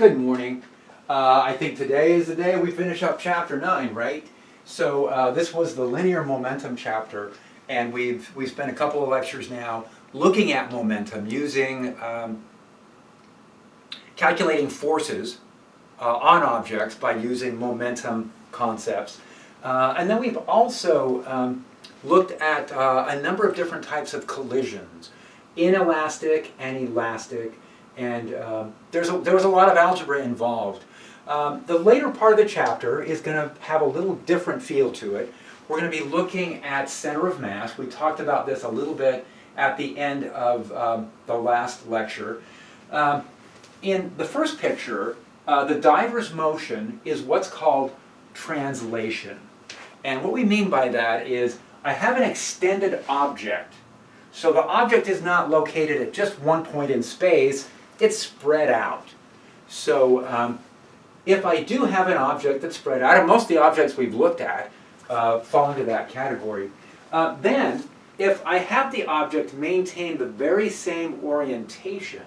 Good morning. I think today is the day we finish up chapter 9, right? So this was the linear momentum chapter, and we've spent a couple of lectures now looking at momentum using calculating forces on objects by using momentum concepts. And then we've also looked at a number of different types of collisions, inelastic and elastic, and there was a lot of algebra involved. The later part of the chapter is going to have a little different feel to it. We're going to be looking at center of mass. We talked about this a little bit at the end of the last lecture. In the first picture, the diver's motion is what's called translation. And what we mean by that is I have an extended object. So the object is not located at just one point in space, it's spread out. So if I do have an object that's spread out, and most of the objects we've looked at fall into that category, then if I have the object maintain the very same orientation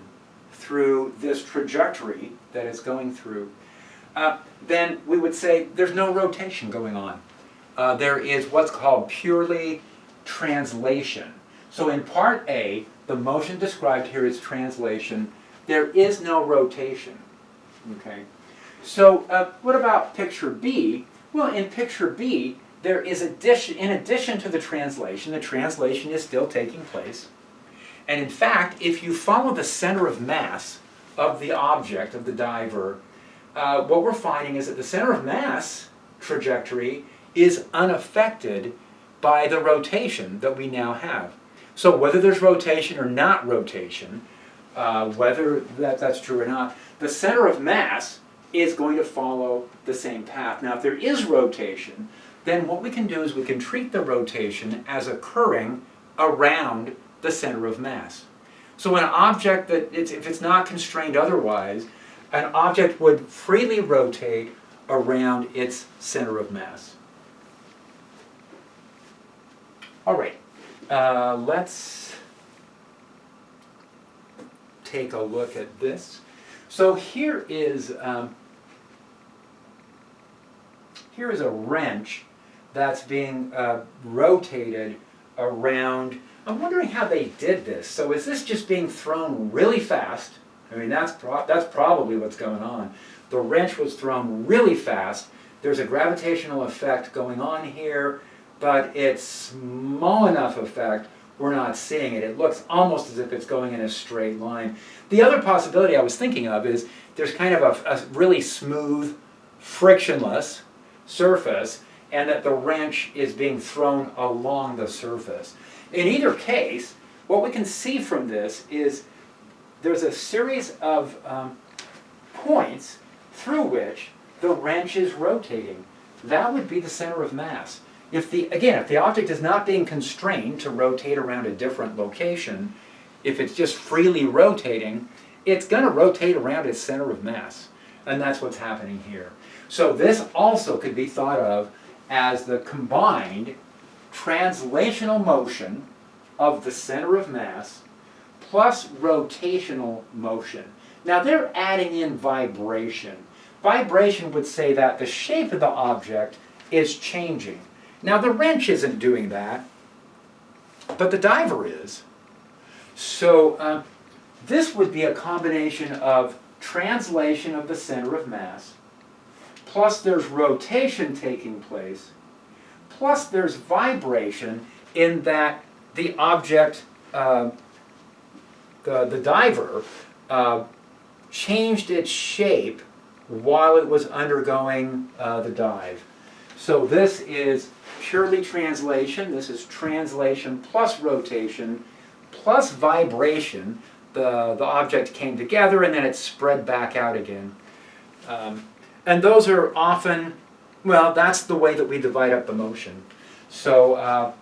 through this trajectory that it's going through, then we would say there's no rotation going on. There is what's called purely translation. So in part A, the motion described here is translation. There is no rotation. Okay. So what about picture B? Well, in picture B, there is in addition to the translation is still taking place. And in fact, if you follow the center of mass of the object, of the diver, what we're finding is that the center of mass trajectory is unaffected by the rotation that we now have. So whether there's rotation or not rotation, whether that's true or not, the center of mass is going to follow the same path. Now if there is rotation, then what we can do is we can treat the rotation as occurring around the center of mass. So an object if it's not constrained otherwise, an object would freely rotate around its center of mass. All right, let's take a look at this. So here is a wrench that's being rotated around. I'm wondering how they did this. So is this just being thrown really fast? I mean, that's probably what's going on. The wrench was thrown really fast. There's a gravitational effect going on here, but it's small enough effect we're not seeing it. It looks almost as if it's going in a straight line. The other possibility I was thinking of is there's kind of a really smooth, frictionless surface, and that the wrench is being thrown along the surface. In either case, what we can see from this is there's a series of points through which the wrench is rotating. That would be the center of mass. If the object is not being constrained to rotate around a different location, if it's just freely rotating, it's going to rotate around its center of mass. And that's what's happening here. So this also could be thought of as the combined translational motion of the center of mass plus rotational motion. Now they're adding in vibration. Vibration would say that the shape of the object is changing. Now the wrench isn't doing that, but the diver is. So this would be a combination of translation of the center of mass, plus there's rotation taking place, plus there's vibration in that the object, the diver, changed its shape while it was undergoing the dive. So this is purely translation. This is translation plus rotation plus vibration. The object came together and then it spread back out again. And those are often, well, that's the way that we divide up the motion. So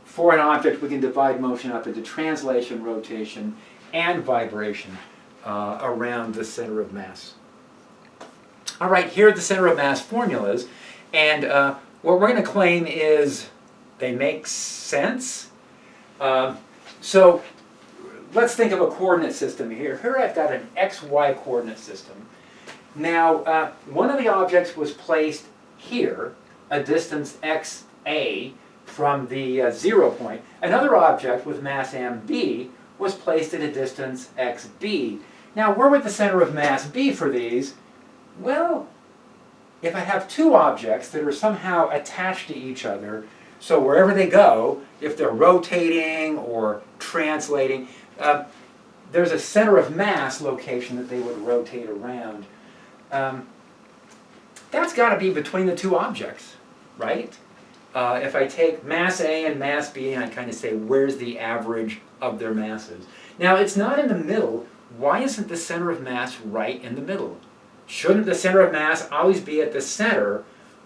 for an object we can divide motion up into translation, rotation, and vibration around the center of mass. All right, here are the center of mass formulas. And what we're going to claim is they make sense. So let's think of a coordinate system here. Here I've got an xy coordinate system. Now, one of the objects was placed here, a distance xa from the 0 point. Another object with mass mb was placed at a distance xb. Now, where would the center of mass be for these? Well, if I have two objects that are somehow attached to each other, so wherever they go, if they're rotating or translating, there's a center of mass location that they would rotate around. That's got to be between the two objects, right? If I take mass A and mass B, and I kind of say, where's the average of their masses? Now, it's not in the middle. Why isn't the center of mass right in the middle? Shouldn't the center of mass always be at the center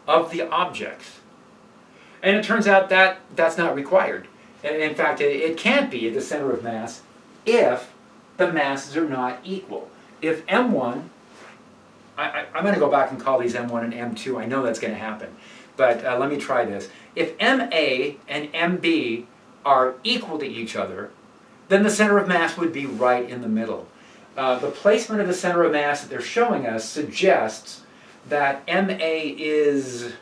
of the objects? And it turns out that that's not required. In fact, it can't be at the center of mass if the masses are not equal. If M1, I'm going to go back and call these M1 and M2. I know that's going to happen. But let me try this. If MA and MB are equal to each other, then the center of mass would be right in the middle. The placement of the center of mass that they're showing us suggests that MA is,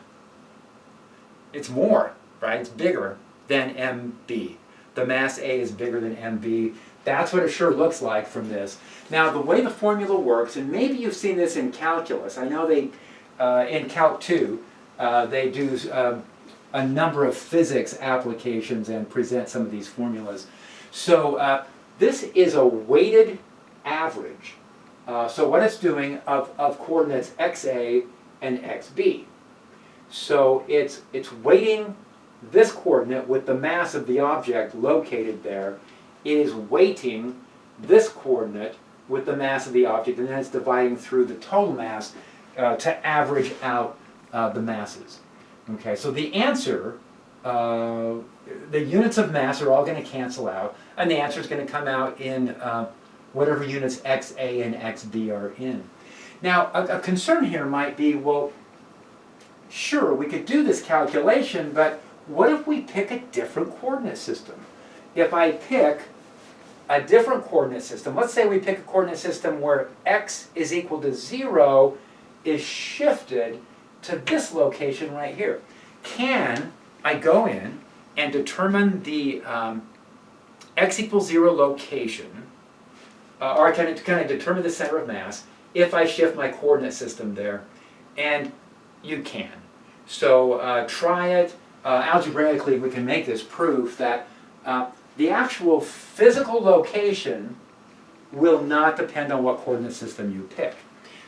it's more, right? It's bigger than MB. The mass A is bigger than MB. That's what it sure looks like from this. Now, the way the formula works, and maybe you've seen this in calculus. I know they, in Calc 2, they do a number of physics applications and present some of these formulas. So this is a weighted average. So what it's doing of coordinates xa and xb. So it's weighting this coordinate with the mass of the object located there. It is weighting this coordinate with the mass of the object, and then it's dividing through the total mass to average out the masses. Okay, so the answer, the units of mass are all going to cancel out, and the answer is going to come out in whatever units xa and xb are in. Now, a concern here might be, well, sure, we could do this calculation, but what if we pick a different coordinate system? If I pick a different coordinate system, let's say we pick a coordinate system where x is equal to 0 is shifted to this location right here. Can I go in and determine the x equals 0 location, or can I determine the center of mass if I shift my coordinate system there? And you can. So try it. Algebraically, we can make this proof that the actual physical location will not depend on what coordinate system you pick.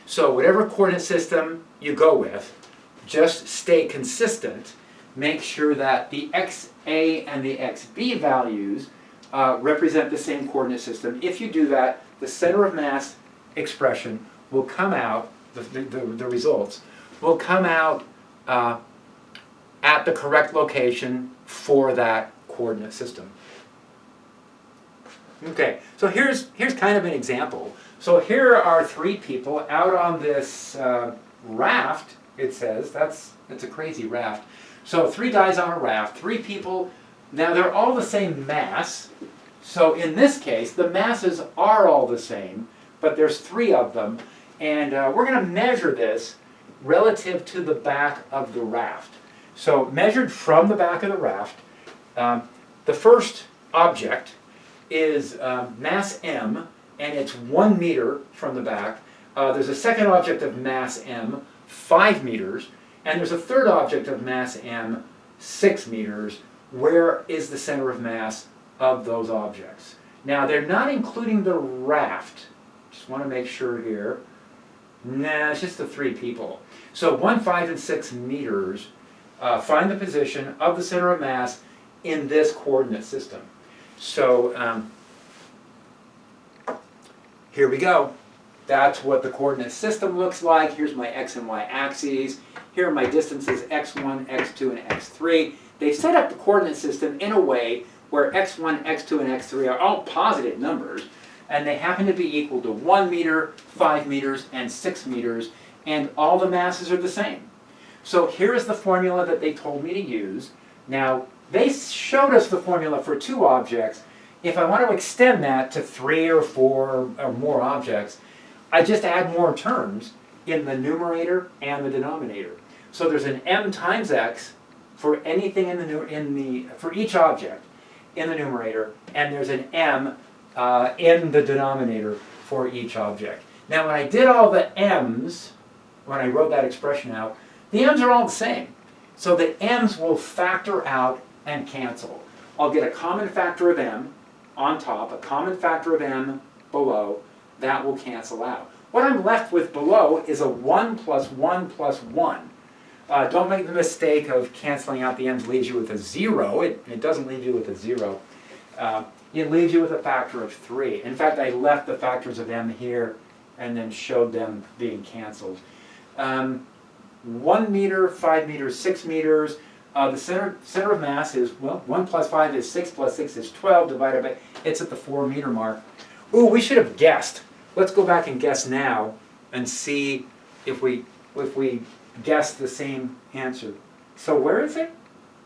So whatever coordinate system you go with, just stay consistent. Make sure that the xa and the xb values represent the same coordinate system. If you do that, the center of mass expression will come out, the results will come out at the correct location for that coordinate system. Okay, so here's kind of an example. So here are three people out on this raft, it says. It's a crazy raft. So 3 guys on a raft, 3 people. Now they're all the same mass. So in this case, the masses are all the same, but there's 3 of them. And we're going to measure this relative to the back of the raft. So measured from the back of the raft, the first object is mass m, and it's 1 meter from the back. There's a second object of mass m, 5 meters, and there's a third object of mass m, 6 meters. Where is the center of mass of those objects? Now, they're not including the raft. Just want to make sure here. Nah, it's just the 3 people. So 1, 5, and 6 meters. Find the position of the center of mass in this coordinate system. So here we go. That's what the coordinate system looks like. Here's my x and y axes. Here are my distances x1, x2, and x3. They've set up the coordinate system in a way where x1, x2, and x3 are all positive numbers, and they happen to be equal to 1 meter, 5 meters, and 6 meters, and all the masses are the same. So here is the formula that they told me to use. Now, they showed us the formula for 2 objects. If I want to extend that to 3 or 4 or more objects, I just add more terms, in the numerator and the denominator. So there's an m times x for anything for each object in the numerator, and there's an m in the denominator for each object. Now when I did all the m's, when I wrote that expression out, the m's are all the same. So the m's will factor out and cancel. I'll get a common factor of m on top, a common factor of m below. That will cancel out. What I'm left with below is a 1 plus 1 plus 1. Don't make the mistake of canceling out the m's leaves you with a 0. It doesn't leave you with a 0. It leaves you with a factor of 3. In fact, I left the factors of m here and then showed them being canceled. 1 meter, 5 meters, 6 meters. The center of mass is, well, 1 plus 5 is 6 plus 6 is 12 divided by, it's at the 4 meter mark. Ooh, we should have guessed. Let's go back and guess now and see if we guess the same answer. So where is it?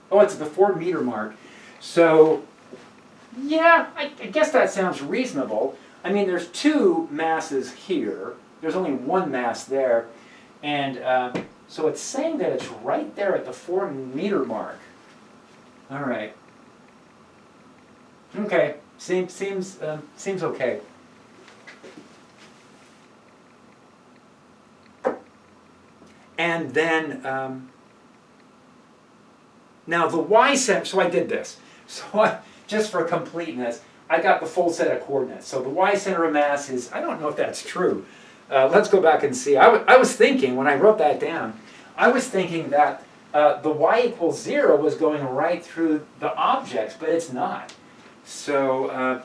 Oh, it's at the 4 meter mark. So, yeah, I guess that sounds reasonable. I mean, there's 2 masses here. There's only 1 mass there. And so it's saying that it's right there at the 4 meter mark. All right. Okay, seems okay. And then, now the y-center, so I did this. So just for completeness, I got the full set of coordinates. So the y-center of mass is, I don't know if that's true. Let's go back and see. I was thinking, when I wrote that down, I was thinking that the y equals 0 was going right through the objects, but it's not. So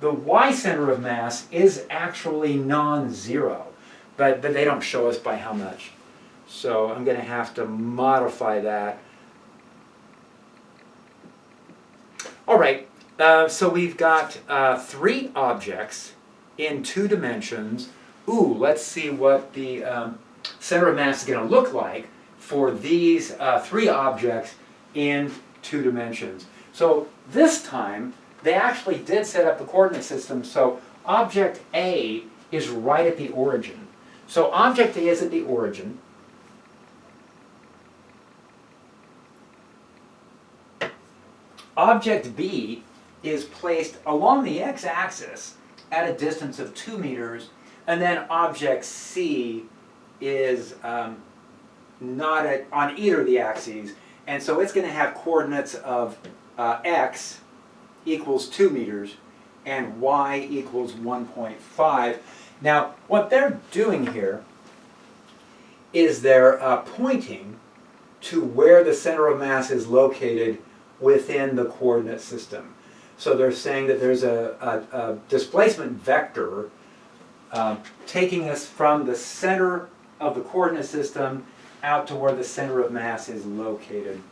the y-center of mass is actually non-zero, but they don't show us by how much. So I'm going to have to modify that. All right, so we've got 3 objects in 2 dimensions. Ooh, let's see what the center of mass is going to look like for these 3 objects in 2 dimensions. So this time, they actually did set up the coordinate system, so object A is right at the origin. So object A is at the origin. Object B is placed along the x-axis at a distance of 2 meters, and then object C is not on either of the axes, and so it's going to have coordinates of x equals 2 meters and y equals 1.5. Now, what they're doing here is they're pointing to where the center of mass is located within the coordinate system. So they're saying that there's a displacement vector taking us from the center of the coordinate system out to where the center of mass is located.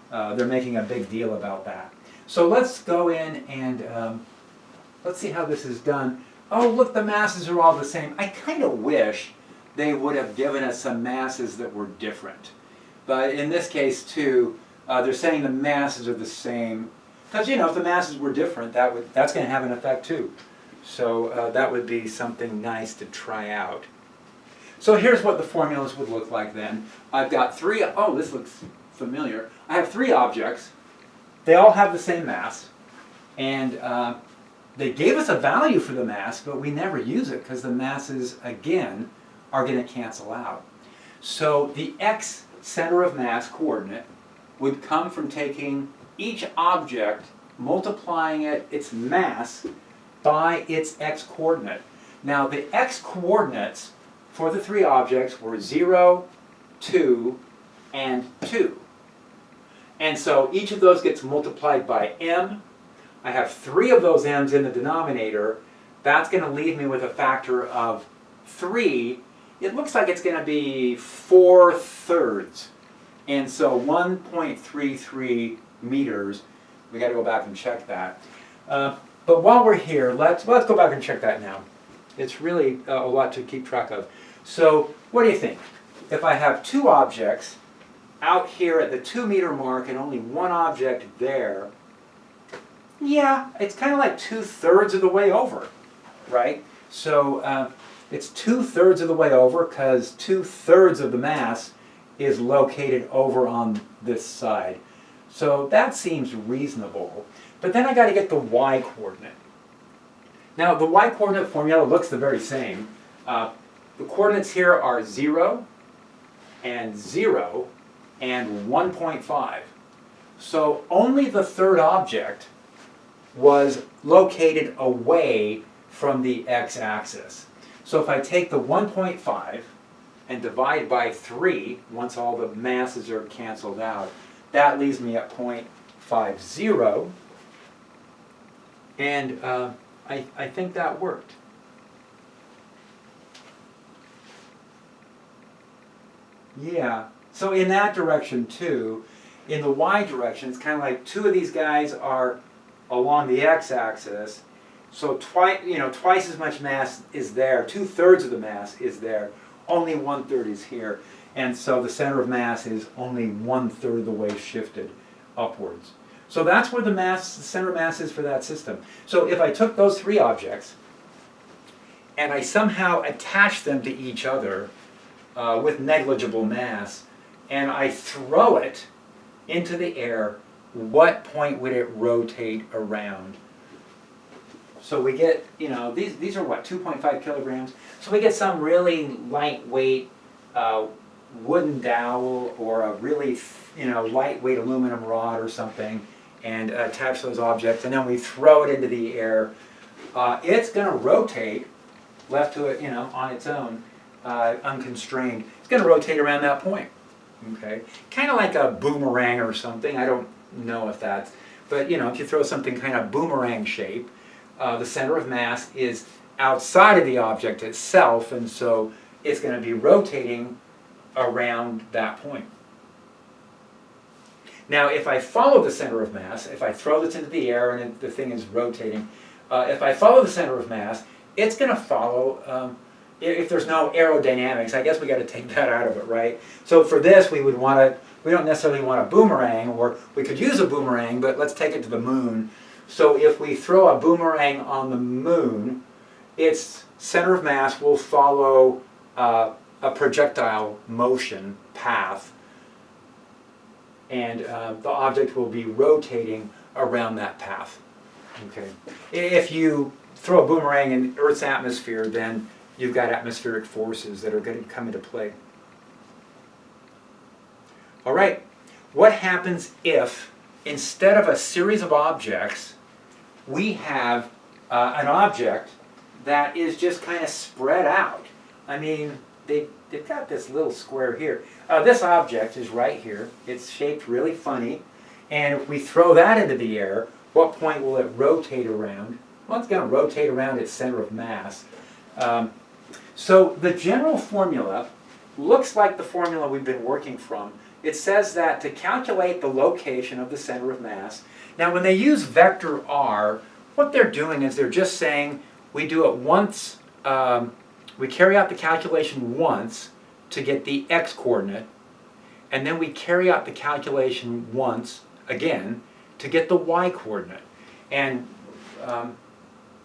They're making a big deal about that. So let's go in and let's see how this is done. Oh, look, the masses are all the same. I kind of wish they would have given us some masses that were different. But in this case, too, they're saying the masses are the same. Because, you know, if the masses were different, that's going to have an effect, too. So that would be something nice to try out. So here's what the formulas would look like then. I've got 3, oh, this looks familiar. I have 3 objects. They all have the same mass. And they gave us a value for the mass, but we never use it because the masses, again, are going to cancel out. So the x center of mass coordinate would come from taking each object, multiplying its mass by its x-coordinate. Now the x-coordinates for the 3 objects were 0, 2, and 2. And so each of those gets multiplied by m. I have 3 of those m's in the denominator. That's going to leave me with a factor of 3. It looks like it's going to be 4/3. And so 1.33 meters. We got to go back and check that. But while we're here, let's go back and check that now. It's really a lot to keep track of. So what do you think? If I have 2 objects out here at the 2 meter mark and only 1 object there, yeah, it's kind of like 2/3 of the way over, right? So It's 2/3 of the way over because 2/3 of the mass is located over on this side. So that seems reasonable. But then I got to get the y coordinate. Now the y coordinate formula looks the very same. The coordinates here are 0 and 0 and 1.5. So only the third object was located away from the x-axis. So if I take the 1.5 and divide by 3, once all the masses are canceled out, that leaves me at 0.50. And I think that worked. Yeah, so in that direction too, in the y direction, it's kind of like two of these guys are along the x-axis, so twice as much mass is there, 2/3 of the mass is there, only 1/3 is here, and so the center of mass is only 1/3 of the way shifted upwards. So that's where the center of mass is for that system. So if I took those three objects and I somehow attached them to each other with negligible mass, and I throw it into the air, what point would it rotate around? So we get, these are what, 2.5 kilograms? So we get some really lightweight wooden dowel or a really, lightweight aluminum rod or something, and attach those objects, and then we throw it into the air. It's going to rotate left to it, on its own, unconstrained. It's going to rotate around that point. Okay, kind of like a boomerang or something. I don't know if that's, but if you throw something kind of boomerang shape, the center of mass is outside of the object itself, and so it's going to be rotating around that point. Now, if I follow the center of mass, if I throw this into the air and the thing is rotating, if I follow the center of mass, it's going to follow. If there's no aerodynamics, I guess we got to take that out of it, right? So for this, we don't necessarily want a boomerang, or we could use a boomerang, but let's take it to the moon. So if we throw a boomerang on the moon, its center of mass will follow a projectile motion path, and the object will be rotating around that path. Okay. If you throw a boomerang in Earth's atmosphere, then you've got atmospheric forces that are going to come into play. All right, what happens if instead of a series of objects, we have an object that is just kind of spread out? I mean, they've got this little square here. This object is right here. It's shaped really funny. And if we throw that into the air, what point will it rotate around? Well, it's going to rotate around its center of mass. So the general formula looks like the formula we've been working from. It says that to calculate the location of the center of mass, now when they use vector r, what they're doing is they're just saying we do it once, we carry out the calculation once to get the x-coordinate, and then we carry out the calculation once again to get the y-coordinate. And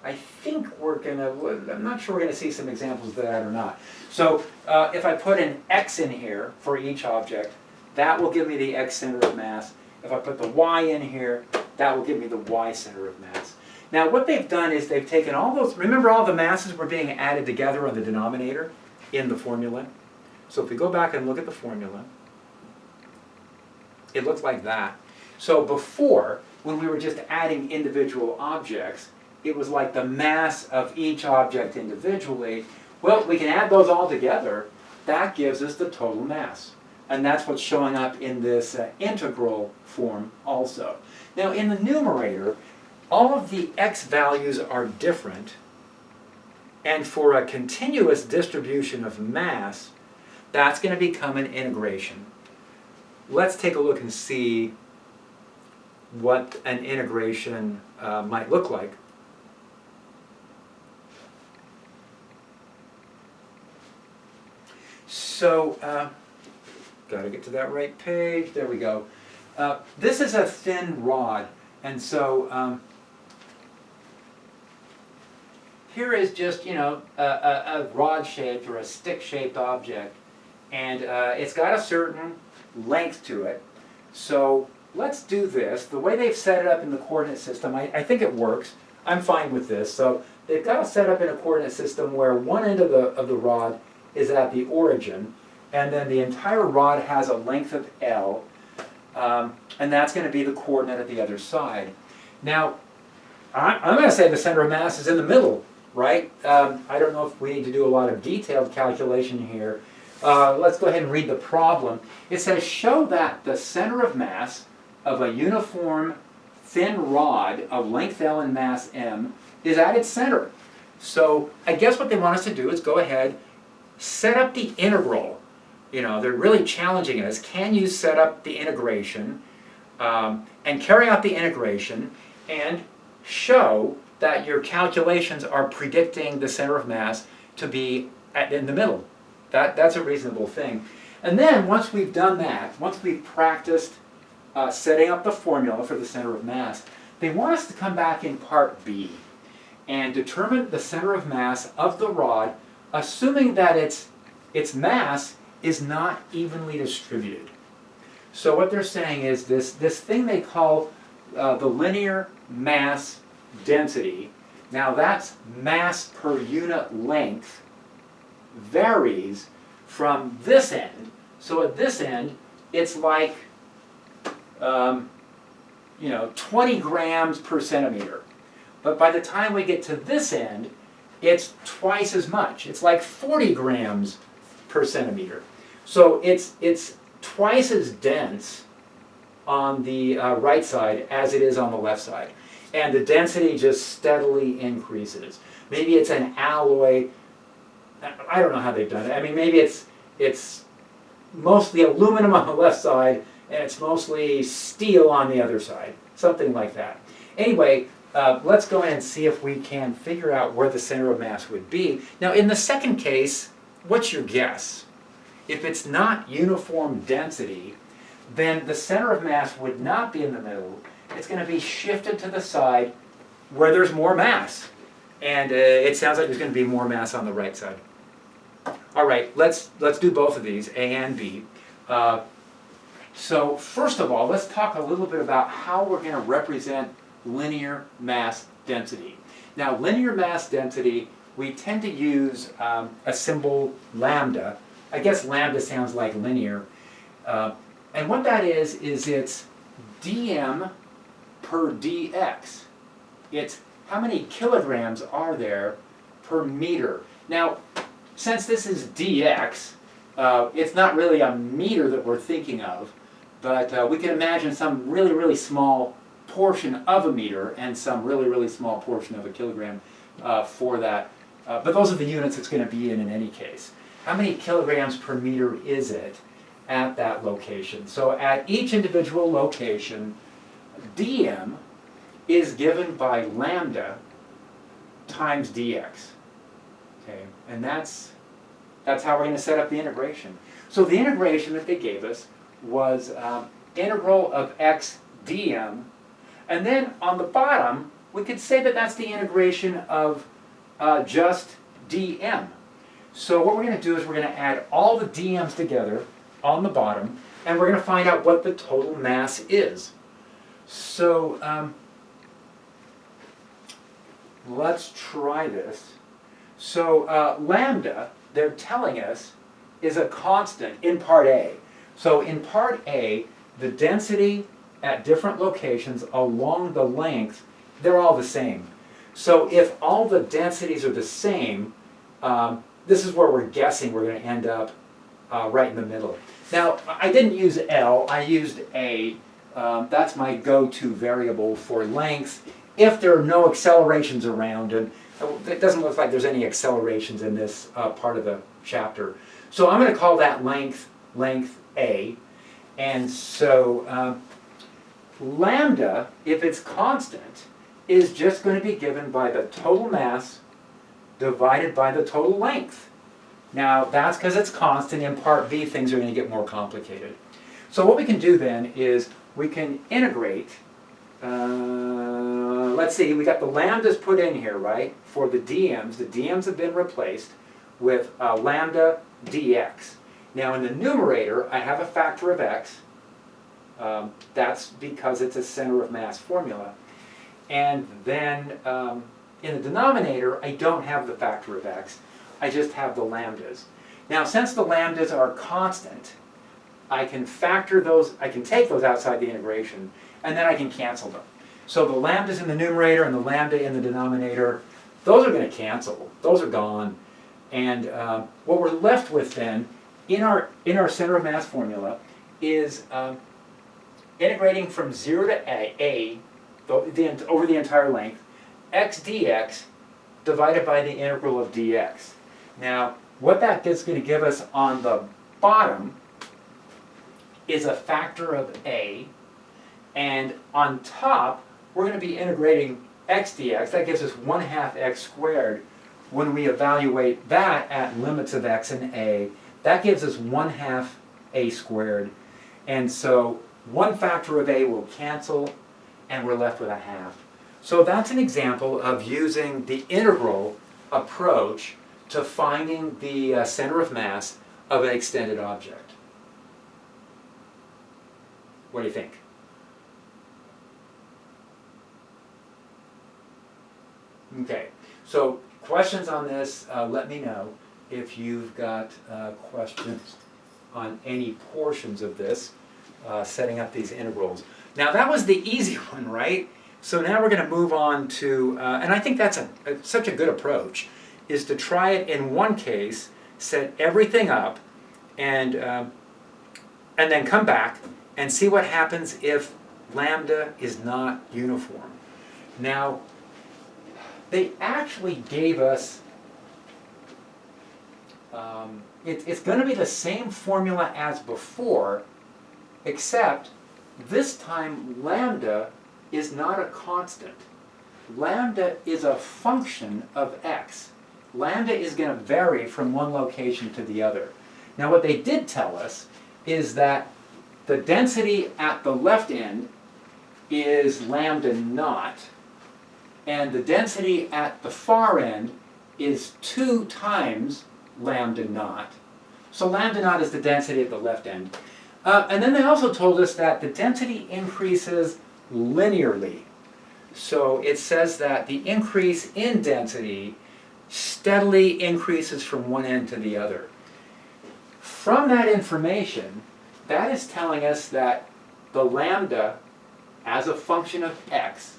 I think I'm not sure we're going to see some examples of that or not. So if I put an x in here for each object, that will give me the x center of mass. If I put the y in here, that will give me the y center of mass. Now what they've done is they've taken all those, remember all the masses were being added together on the denominator in the formula? So if we go back and look at the formula, it looks like that. So before, when we were just adding individual objects, it was like the mass of each object individually. Well, we can add those all together. That gives us the total mass. And that's what's showing up in this integral form also. Now in the numerator, all of the x values are different. And for a continuous distribution of mass, that's going to become an integration. Let's take a look and see what an integration might look like. So, got to get to that right page. There we go. This is a thin rod, and so here is just, you know, a rod-shaped or a stick-shaped object, and it's got a certain length to it. So let's do this. The way they've set it up in the coordinate system, I think it works. I'm fine with this. So they've got it set up in a coordinate system where one end of the rod is at the origin, and then the entire rod has a length of L, and that's going to be the coordinate at the other side. Now, I'm going to say the center of mass is in the middle, right? I don't know if we need to do a lot of detailed calculation here. Let's go ahead and read the problem. It says, show that the center of mass of a uniform thin rod of length L and mass M is at its center. So I guess what they want us to do is go ahead, set up the integral. You know, they're really challenging us. Can you set up the integration and carry out the integration and show that your calculations are predicting the center of mass to be in the middle? That's a reasonable thing. And then once we've done that, once we've practiced setting up the formula for the center of mass, they want us to come back in part B and determine the center of mass of the rod, assuming that its mass is not evenly distributed. So what they're saying is this thing they call the linear mass density. Now that's mass per unit length varies from this end. So at this end, it's like, 20 grams per centimeter. But by the time we get to this end, it's twice as much. It's like 40 grams per centimeter. So it's twice as dense on the right side as it is on the left side. And the density just steadily increases. Maybe it's an alloy. I don't know how they've done it. I mean, maybe it's mostly aluminum on the left side and it's mostly steel on the other side. Something like that. Anyway, let's go ahead and see if we can figure out where the center of mass would be. Now, in the second case, what's your guess? If it's not uniform density, then the center of mass would not be in the middle. It's going to be shifted to the side where there's more mass. And it sounds like there's going to be more mass on the right side. All right, let's do both of these, A and B. So first of all, let's talk a little bit about how we're going to represent linear mass density. Now, linear mass density, we tend to use a symbol lambda. I guess lambda sounds like linear. And what that is it's dm per dx. It's how many kilograms are there per meter. Now, since this is dx, it's not really a meter that we're thinking of, but we can imagine some really, really small portion of a meter and some really, really small portion of a kilogram for that. But those are the units it's going to be in any case. How many kilograms per meter is it at that location? So at each individual location, dm is given by lambda times dx. Okay, and that's how we're going to set up the integration. So the integration that they gave us was integral of x dm, and then on the bottom we could say that that's the integration of just dm. So what we're going to do is we're going to add all the dm's together on the bottom, and we're going to find out what the total mass is. So let's try this. So lambda, they're telling us, is a constant in part A. So in part A, the density at different locations along the length, they're all the same. So if all the densities are the same, this is where we're guessing we're going to end up right in the middle. Now, I didn't use L, I used A. That's my go-to variable for length if there are no accelerations around, and it doesn't look like there's any accelerations in this part of the chapter. So I'm going to call that length A. And so lambda, if it's constant, is just going to be given by the total mass divided by the total length. Now, that's because it's constant. In part B, things are going to get more complicated. So what we can do then is we can integrate, let's see, we got the lambdas put in here, right? For the dm's have been replaced with lambda dx. Now in the numerator, I have a factor of x. That's because it's a center of mass formula. And then in the denominator, I don't have the factor of x. I just have the lambdas. Now, since the lambdas are constant, I can factor those, I can take those outside the integration, and then I can cancel them. So the lambdas in the numerator and the lambda in the denominator, those are going to cancel. Those are gone. And what we're left with then, in our center of mass formula, is integrating from 0 to a over the entire length, x dx divided by the integral of dx. Now, what that is going to give us on the bottom is a factor of a, and on top, we're going to be integrating x dx. That gives us 1/2 x squared. When we evaluate that at limits of x and a, that gives us 1/2 a squared. And so one factor of a will cancel, and we're left with 1/2. So that's an example of using the integral approach to finding the center of mass of an extended object. What do you think? Okay, so questions on this, let me know if you've got questions on any portions of this, setting up these integrals. Now that was the easy one, right? So now we're going to move on to, and I think that's such a good approach, is to try it in one case, set everything up, and then come back and see what happens if lambda is not uniform. Now, they actually gave us, it's going to be the same formula as before, except this time lambda is not a constant. Lambda is a function of x. Lambda is going to vary from one location to the other. Now what they did tell us is that the density at the left end is lambda naught, and the density at the far end is 2 times lambda naught. So lambda naught is the density at the left end. And then they also told us that the density increases linearly. So it says that the increase in density steadily increases from one end to the other. From that information, that is telling us that the lambda as a function of x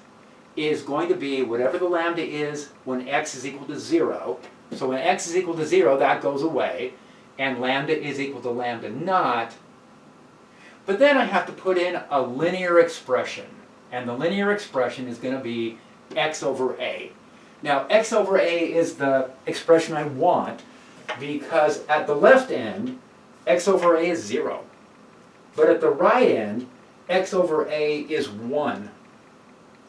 is going to be whatever the lambda is when x is equal to 0. So when x is equal to 0, that goes away, and lambda is equal to lambda naught. But then I have to put in a linear expression, and the linear expression is going to be x over a. Now x over a is the expression I want, because at the left end, x over a is 0. But at the right end, x over a is 1.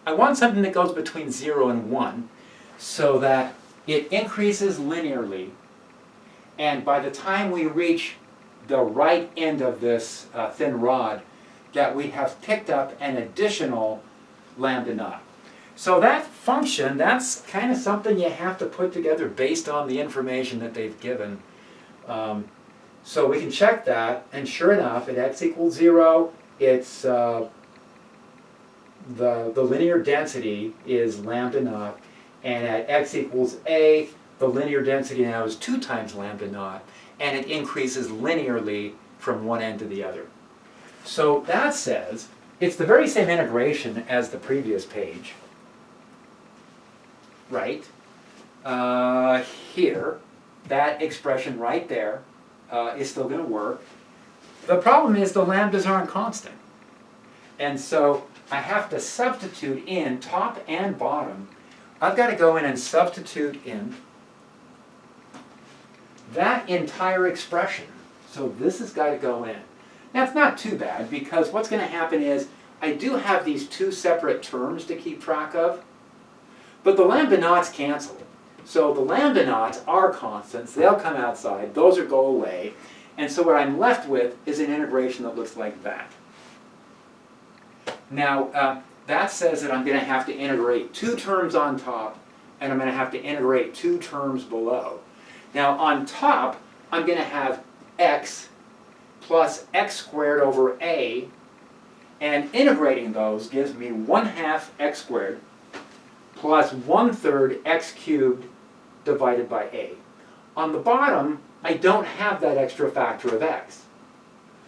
I want something that goes between 0 and 1 so that it increases linearly, and by the time we reach the right end of this thin rod, that we have picked up an additional lambda naught. So that function, that's kind of something you have to put together based on the information that they've given. So we can check that, and sure enough, at x equals 0, it's the linear density is lambda naught, and at x equals a, the linear density now is 2 times lambda naught, and it increases linearly from one end to the other. So that says it's the very same integration as the previous page, right? Here, that expression right there is still going to work. The problem is the lambdas aren't constant. And so I have to substitute in top and bottom. I've got to go in and substitute in that entire expression. So this has got to go in. Now it's not too bad, because what's going to happen is I do have these 2 separate terms to keep track of, but the lambda naughts cancel. So the lambda naughts are constants, they'll come outside, those will go away, and so what I'm left with is an integration that looks like that. Now, that says that I'm going to have to integrate two terms on top, and I'm going to have to integrate two terms below. Now on top, I'm going to have x plus x squared over a, and integrating those gives me 1/2 x squared plus 1/3 x cubed divided by a. On the bottom, I don't have that extra factor of x.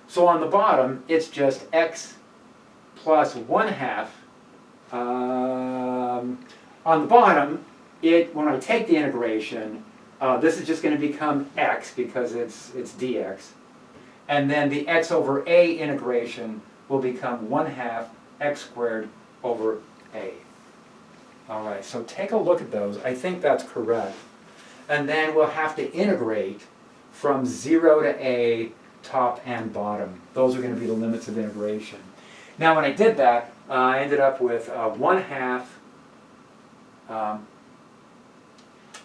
So on the bottom, it's just x plus 1/2. On the bottom, when I take the integration, this is just going to become x because it's dx. And then the x over a integration will become 1/2 x squared over a. All right, so take a look at those. I think that's correct. And then we'll have to integrate from 0 to a, top and bottom. Those are going to be the limits of integration. Now when I did that, I ended up with 1/2.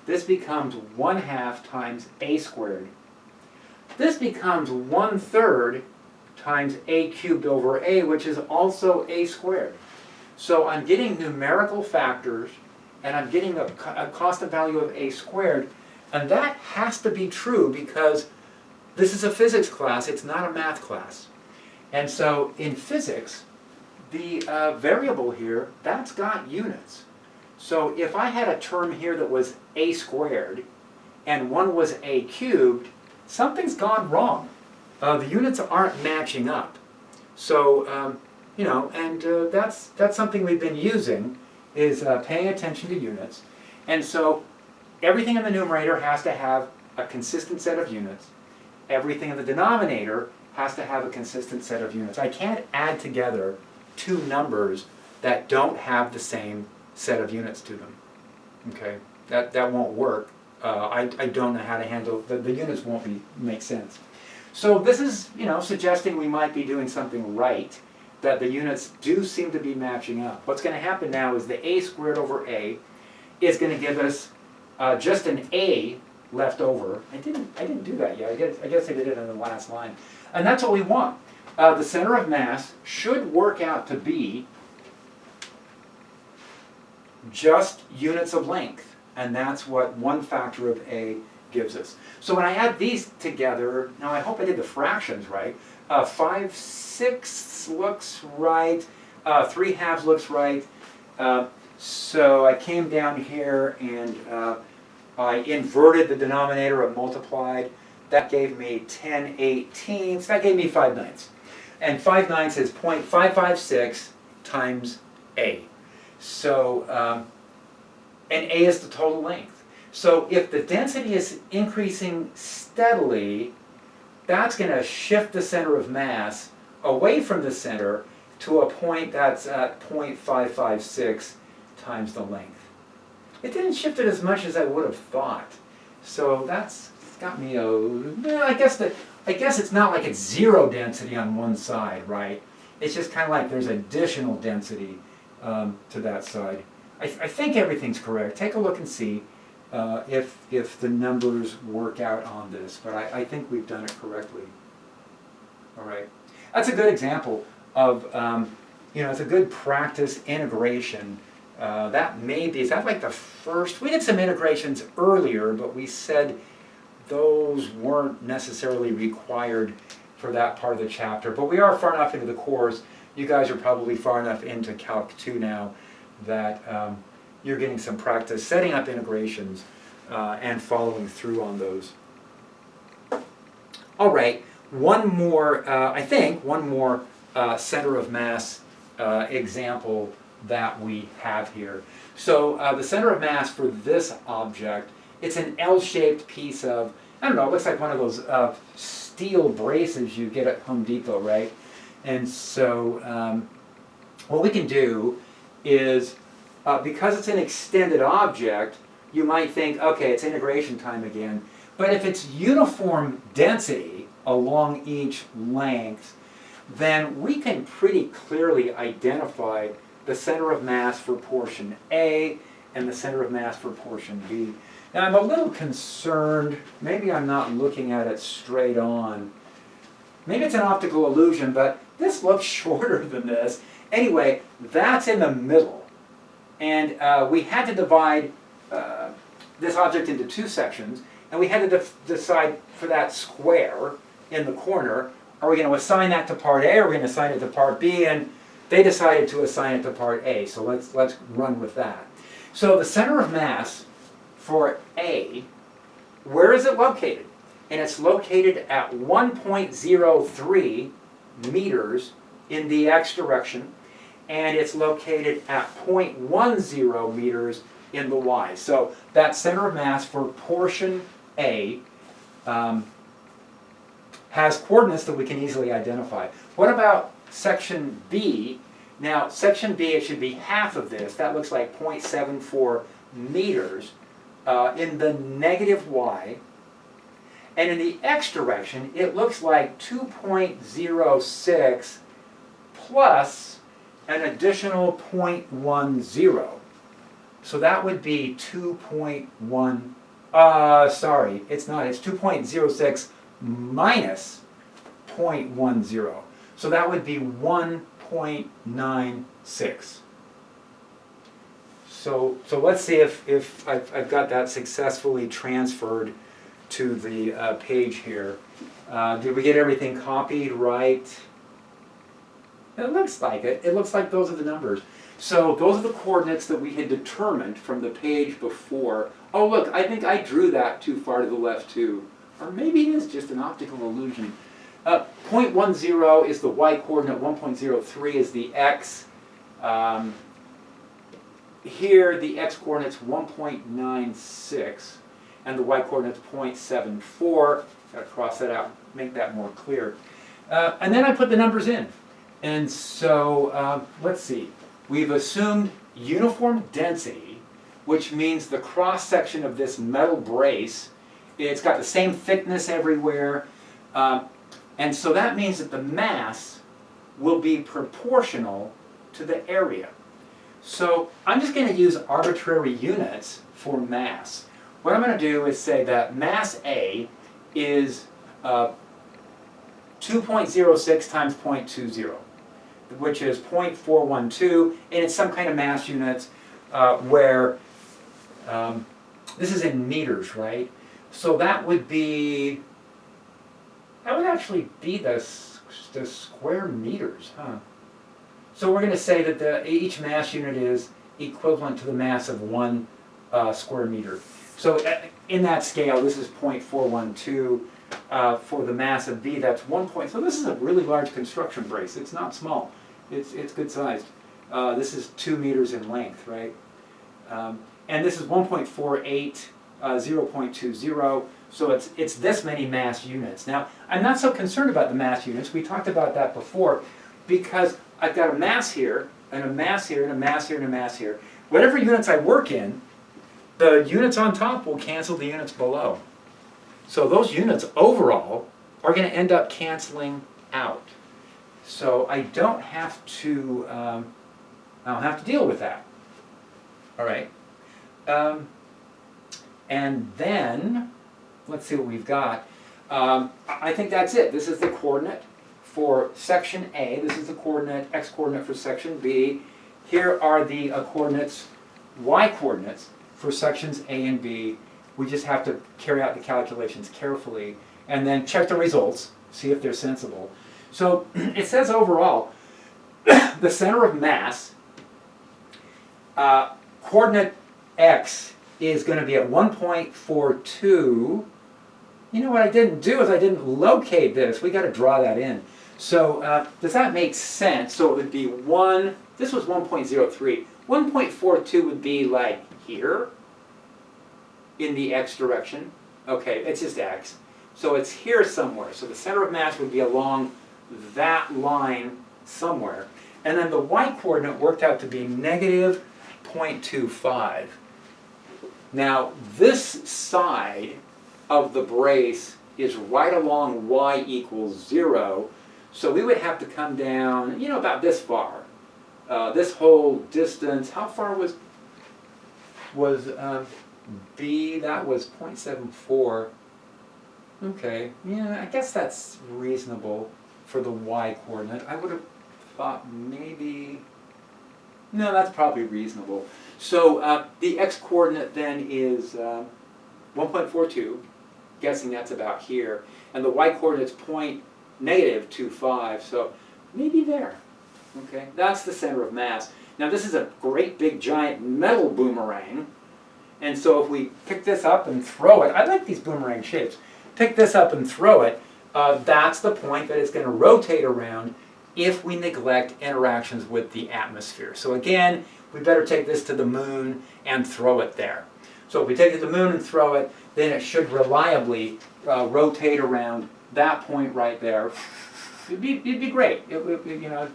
This becomes 1/2 times a squared. This becomes 1/3 times a cubed over a, which is also a squared. So I'm getting numerical factors, and I'm getting a constant value of a squared, and that has to be true because this is a physics class, it's not a math class. And so in physics, the variable here, that's got units. So if I had a term here that was a squared, and one was a cubed, something's gone wrong. The units aren't matching up. So, you know, and that's something we've been using, is paying attention to units. And so everything in the numerator has to have a consistent set of units. Everything in the denominator has to have a consistent set of units. I can't add together two numbers that don't have the same set of units to them. Okay, that won't work. I don't know how to handle, the units won't make sense. So this is, you know, suggesting we might be doing something right, that the units do seem to be matching up. What's going to happen now is the a squared over a is going to give us just an a left over. I didn't do that yet. I guess I did it in the last line. And that's what we want. The center of mass should work out to be just units of length. And that's what one factor of a gives us. So when I add these together, now I hope I did the fractions right. 5/6 looks right. 3/2 looks right. So I came down here and I inverted the denominator and multiplied. That gave me 10/18. That gave me 5/9. And 5/9 is 0.556 times a. So, and a is the total length. So if the density is increasing steadily, that's going to shift the center of mass away from the center to a point that's at 0.556 times the length. It didn't shift it as much as I would have thought. So that's got me I guess it's not like it's zero density on one side, right? It's just kind of like there's additional density to that side. I think everything's correct. Take a look and see if the numbers work out on this, but I think we've done it correctly. All right, that's a good example of, you know, it's a good practice integration. That may be, is that like the first, we did some integrations earlier, but we said those weren't necessarily required for that part of the chapter, but we are far enough into the course, you guys are probably far enough into Calc 2 now that you're getting some practice setting up integrations and following through on those. All right, one more center of mass example that we have here. So the center of mass for this object, it's an L-shaped piece of, I don't know, it looks like one of those steel braces you get at Home Depot, right? And so what we can do is, because it's an extended object, you might think, okay, it's integration time again. But if it's uniform density along each length, then we can pretty clearly identify the center of mass for portion A and the center of mass for portion B. Now I'm a little concerned, maybe I'm not looking at it straight on. Maybe it's an optical illusion, but this looks shorter than this, Anyway, that's in the middle. And we had to divide this object into two sections, and we had to decide for that square in the corner, are we going to assign that to part A, or are we going to assign it to part B? And they decided to assign it to part A, so let's run with that. So the center of mass for A, where is it located? And it's located at 1.03 meters in the x direction, and it's located at 0.10 meters in the y. So that center of mass for portion A has coordinates that we can easily identify. What about section B? Now, section B, it should be half of this. That looks like 0.74 meters in the negative y. And in the x direction, it looks like 2.06 plus an additional 0.10. So that would be 2.1, sorry, it's not, it's 2.06 minus 0.10. So that would be 1.96. So let's see if I've got that successfully transferred to the page here. Did we get everything copied right? It looks like it. It looks like those are the numbers. So those are the coordinates that we had determined from the page before. Oh look, I think I drew that too far to the left too. Or maybe it is just an optical illusion. 0.10 is the y coordinate, 1.03 is the x. Here the x coordinate's 1.96 and the y coordinate's 0.74. Got to cross that out, make that more clear. And then I put the numbers in. And so, let's see. We've assumed uniform density, which means the cross-section of this metal brace, it's got the same thickness everywhere. And so that means that the mass will be proportional to the area. So I'm just going to use arbitrary units for mass. What I'm going to do is say that mass A is 2.06 times 0.20, which is 0.412, and it's some kind of mass units where this is in meters, right? So that would actually be the square meters, huh? So we're going to say that each mass unit is equivalent to the mass of 1 square meter. So in that scale, this is 0.412. For the mass of B, that's 1 point. So this is a really large construction brace. It's not small. It's good sized. This is 2 meters in length, right? And this is 1.48, 0.20. So it's this many mass units. Now, I'm not so concerned about the mass units. We talked about that before, because I've got a mass here, and a mass here, and a mass here, and a mass here. Whatever units I work in, the units on top will cancel the units below. So those units overall are going to end up canceling out. So I don't have to, I don't have to deal with that. All right. And then, let's see what we've got. I think that's it. This is the coordinate for section A. This is the coordinate, x coordinate for section B. Here are the coordinates, y coordinates for sections A and B. We just have to carry out the calculations carefully and then check the results, see if they're sensible. So it says overall, the center of mass, coordinate x is going to be at 1.42. You know what I didn't do is I didn't locate this. We got to draw that in. So does that make sense? So it would be 1, this was 1.03. 1.42 would be like here in the x direction. Okay, it's just x. So it's here somewhere. So the center of mass would be along that line somewhere. And then the y coordinate worked out to be negative 0.25. Now this side of the brace is right along y equals 0. So we would have to come down, you know, about this far. This whole distance, how far was B? That was 0.74. Okay, yeah, I guess that's reasonable for the y coordinate. I would have thought maybe, no, that's probably reasonable. So the x-coordinate then is 1.42, guessing that's about here, and the y-coordinate's -25, so maybe there. Okay, that's the center of mass. Now this is a great big giant metal boomerang, and so if we pick this up and throw it, I like these boomerang shapes, pick this up and throw it, that's the point that it's going to rotate around if we neglect interactions with the atmosphere. So again, we better take this to the moon and throw it there. So if we take it to the moon and throw it, then it should reliably rotate around that point right there. It'd be great. You know,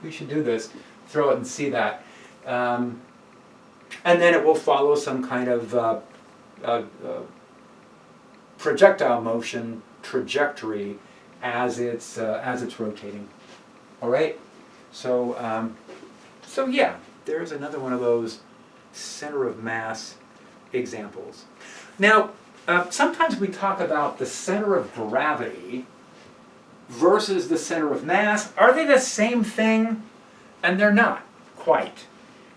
we should do this, throw it and see that. And then it will follow some kind of projectile motion trajectory as it's rotating. All right. So so yeah, there's another one of those center of mass examples. Now, sometimes we talk about the center of gravity versus the center of mass. Are they the same thing? And they're not quite.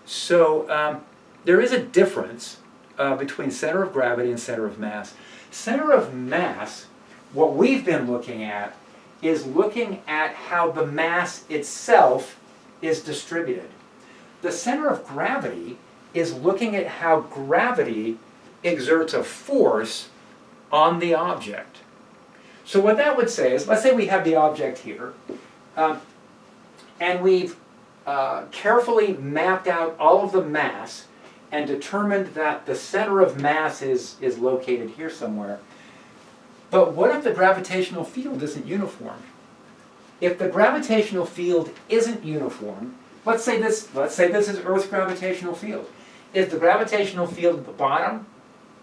So there is a difference between center of gravity and center of mass. Center of mass, what we've been looking at, is looking at how the mass itself is distributed. The center of gravity is looking at how gravity exerts a force on the object. So what that would say is, let's say we have the object here, and we've carefully mapped out all of the mass and determined that the center of mass is located here somewhere. But what if the gravitational field isn't uniform? If the gravitational field isn't uniform, let's say this is Earth's gravitational field. Is the gravitational field at the bottom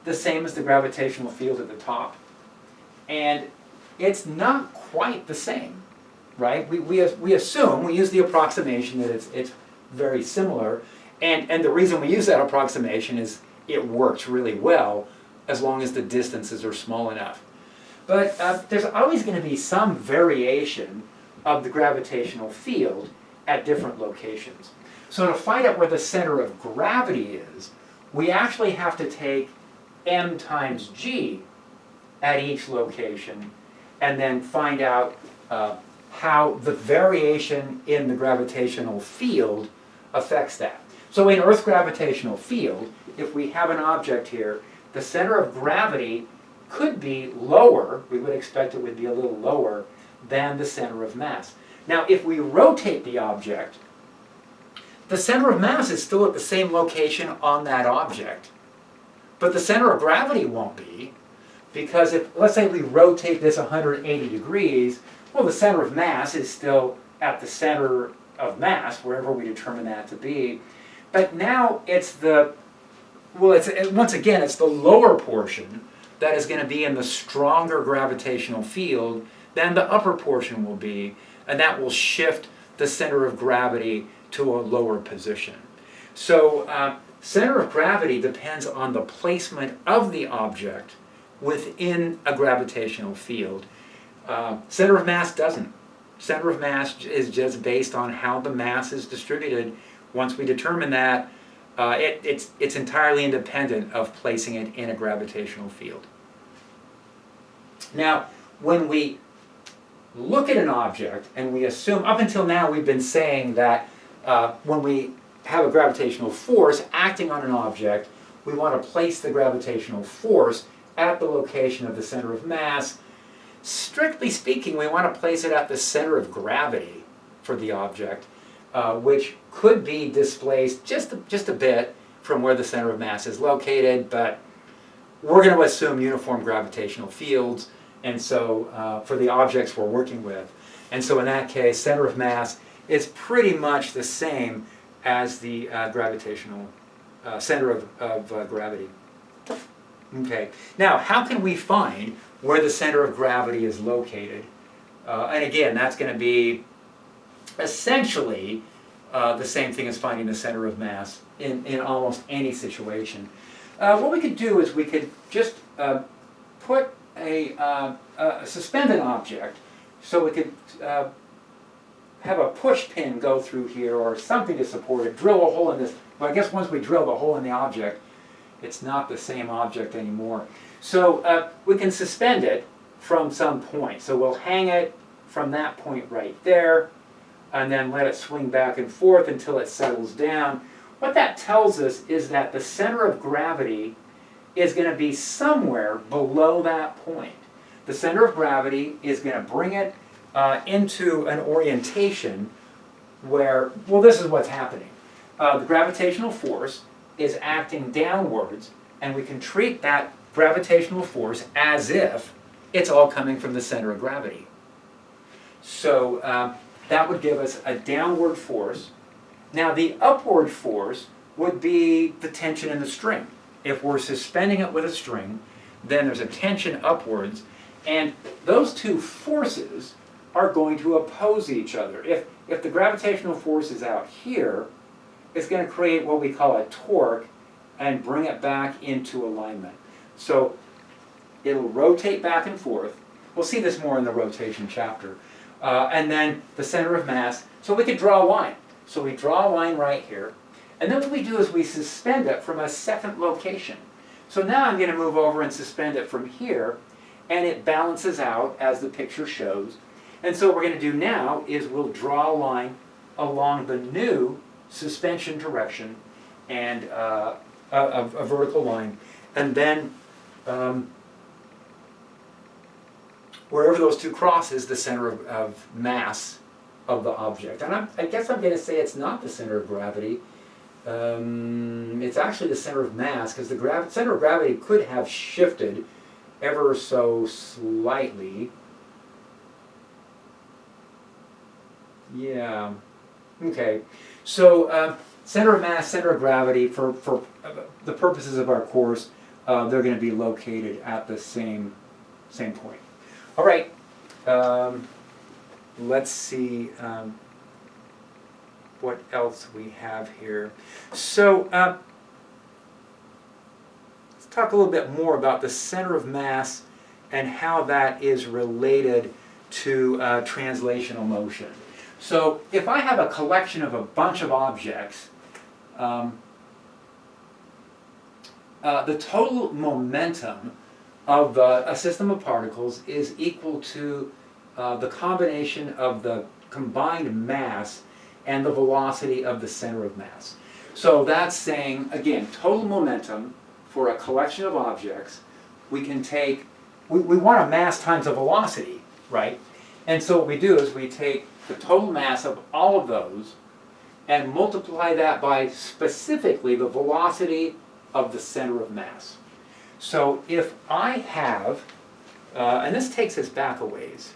the same as the gravitational field at the top? And it's not quite the same, right? We assume, we use the approximation that it's very similar, and the reason we use that approximation is it works really well as long as the distances are small enough. But there's always going to be some variation of the gravitational field at different locations. So to find out where the center of gravity is, we actually have to take m times g at each location and then find out how the variation in the gravitational field affects that. So in Earth's gravitational field, if we have an object here, the center of gravity could be lower, we would expect it would be a little lower, than the center of mass. Now if we rotate the object, the center of mass is still at the same location on that object, but the center of gravity won't be, because if, let's say we rotate this 180 degrees, well, the center of mass is still at the center of mass, wherever we determine that to be. But now it's the, well, once again, it's the lower portion that is going to be in the stronger gravitational field than the upper portion will be, and that will shift the center of gravity to a lower position. So center of gravity depends on the placement of the object within a gravitational field. Center of mass doesn't. Center of mass is just based on how the mass is distributed. Once we determine that, it's entirely independent of placing it in a gravitational field. Now, when we look at an object and we assume, up until now we've been saying that when we have a gravitational force acting on an object, we want to place the gravitational force at the location of the center of mass. Strictly speaking, we want to place it at the center of gravity for the object, which could be displaced just a bit from where the center of mass is located, but we're going to assume uniform gravitational fields, and so for the objects we're working with. And so in that case, center of mass is pretty much the same as the gravitational center of gravity. Okay, now how can we find where the center of gravity is located? And again, that's going to be essentially the same thing as finding the center of mass in almost any situation. What we could do is we could just put suspend an object, so we could have a push pin go through here or something to support it, drill a hole in this. Well, I guess once we drill the hole in the object, it's not the same object anymore. So we can suspend it from some point. So we'll hang it from that point right there, and then let it swing back and forth until it settles down. What that tells us is that the center of gravity is going to be somewhere below that point. The center of gravity is going to bring it into an orientation where, well, this is what's happening. The gravitational force is acting downwards, and we can treat that gravitational force as if it's all coming from the center of gravity. So that would give us a downward force. Now the upward force would be the tension in the string. If we're suspending it with a string, then there's a tension upwards, and those two forces are going to oppose each other. If the gravitational force is out here, it's going to create what we call a torque and bring it back into alignment. So it'll rotate back and forth. We'll see this more in the rotation chapter. And then the center of mass. So we could draw a line. So we draw a line right here. And then what we do is we suspend it from a second location. So now I'm going to move over and suspend it from here, and it balances out as the picture shows. And so what we're going to do now is we'll draw a line along the new suspension direction and a vertical line. And then wherever those two cross is the center of mass of the object. And I guess I'm going to say it's not the center of gravity. It's actually the center of mass, because the center of gravity could have shifted ever so slightly. Yeah. Okay. So center of mass, center of gravity, for the purposes of our course, they're going to be located at the same point. All right. Let's see what else we have here. So let's talk a little bit more about the center of mass and how that is related to translational motion. So if I have a collection of a bunch of objects, the total momentum of a system of particles is equal to the combination of the combined mass and the velocity of the center of mass. So that's saying, again, total momentum for a collection of objects. We can take, we want a mass times a velocity, right? And so what we do is we take the total mass of all of those and multiply that by specifically the velocity of the center of mass. So if I have, and this takes us back a ways.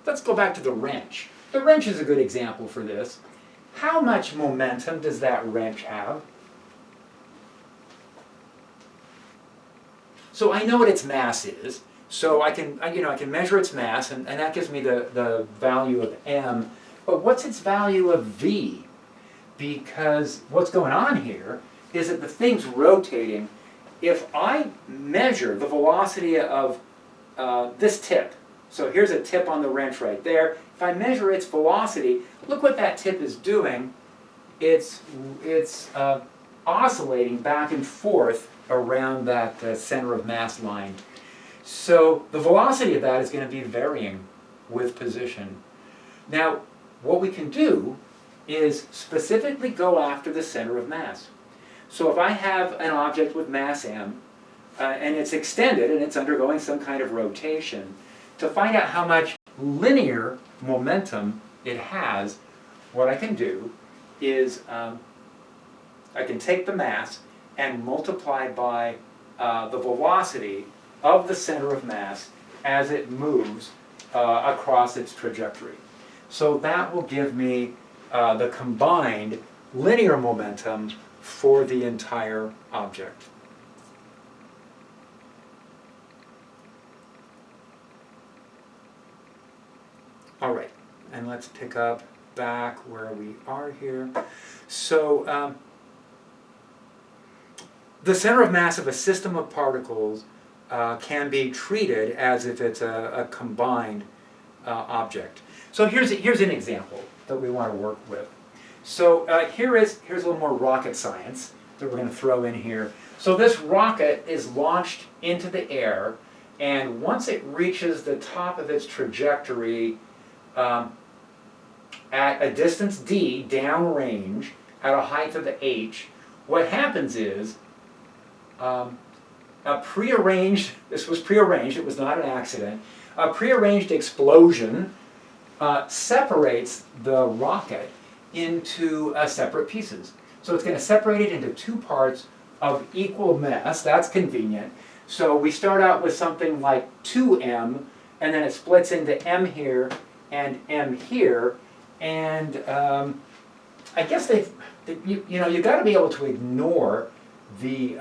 Let's go back to the wrench. The wrench is a good example for this. How much momentum does that wrench have? So I know what its mass is. So I can measure its mass, and that gives me the value of m. But what's its value of v? Because what's going on here is that the thing's rotating. If I measure the velocity of this tip, so here's a tip on the wrench right there. If I measure its velocity, look what that tip is doing. It's oscillating back and forth around that center of mass line. So the velocity of that is going to be varying with position. Now, what we can do is specifically go after the center of mass. So if I have an object with mass m, and it's extended and it's undergoing some kind of rotation, to find out how much linear momentum it has, what I can do is I can take the mass and multiply by the velocity of the center of mass as it moves across its trajectory. So that will give me the combined linear momentum for the entire object. All right, and let's pick up back where we are here. So the center of mass of a system of particles can be treated as if it's a combined object. So here's an example that we want to work with. So here's a little more rocket science that we're going to throw in here. So this rocket is launched into the air, and once it reaches the top of its trajectory at a distance d downrange at a height of h, what happens is a prearranged, this was prearranged, it was not an accident, a prearranged explosion separates the rocket into separate pieces. So it's going to separate it into two parts of equal mass. That's convenient. So we start out with something like 2m, and then it splits into m here and m here. And I guess you've got to be able to ignore the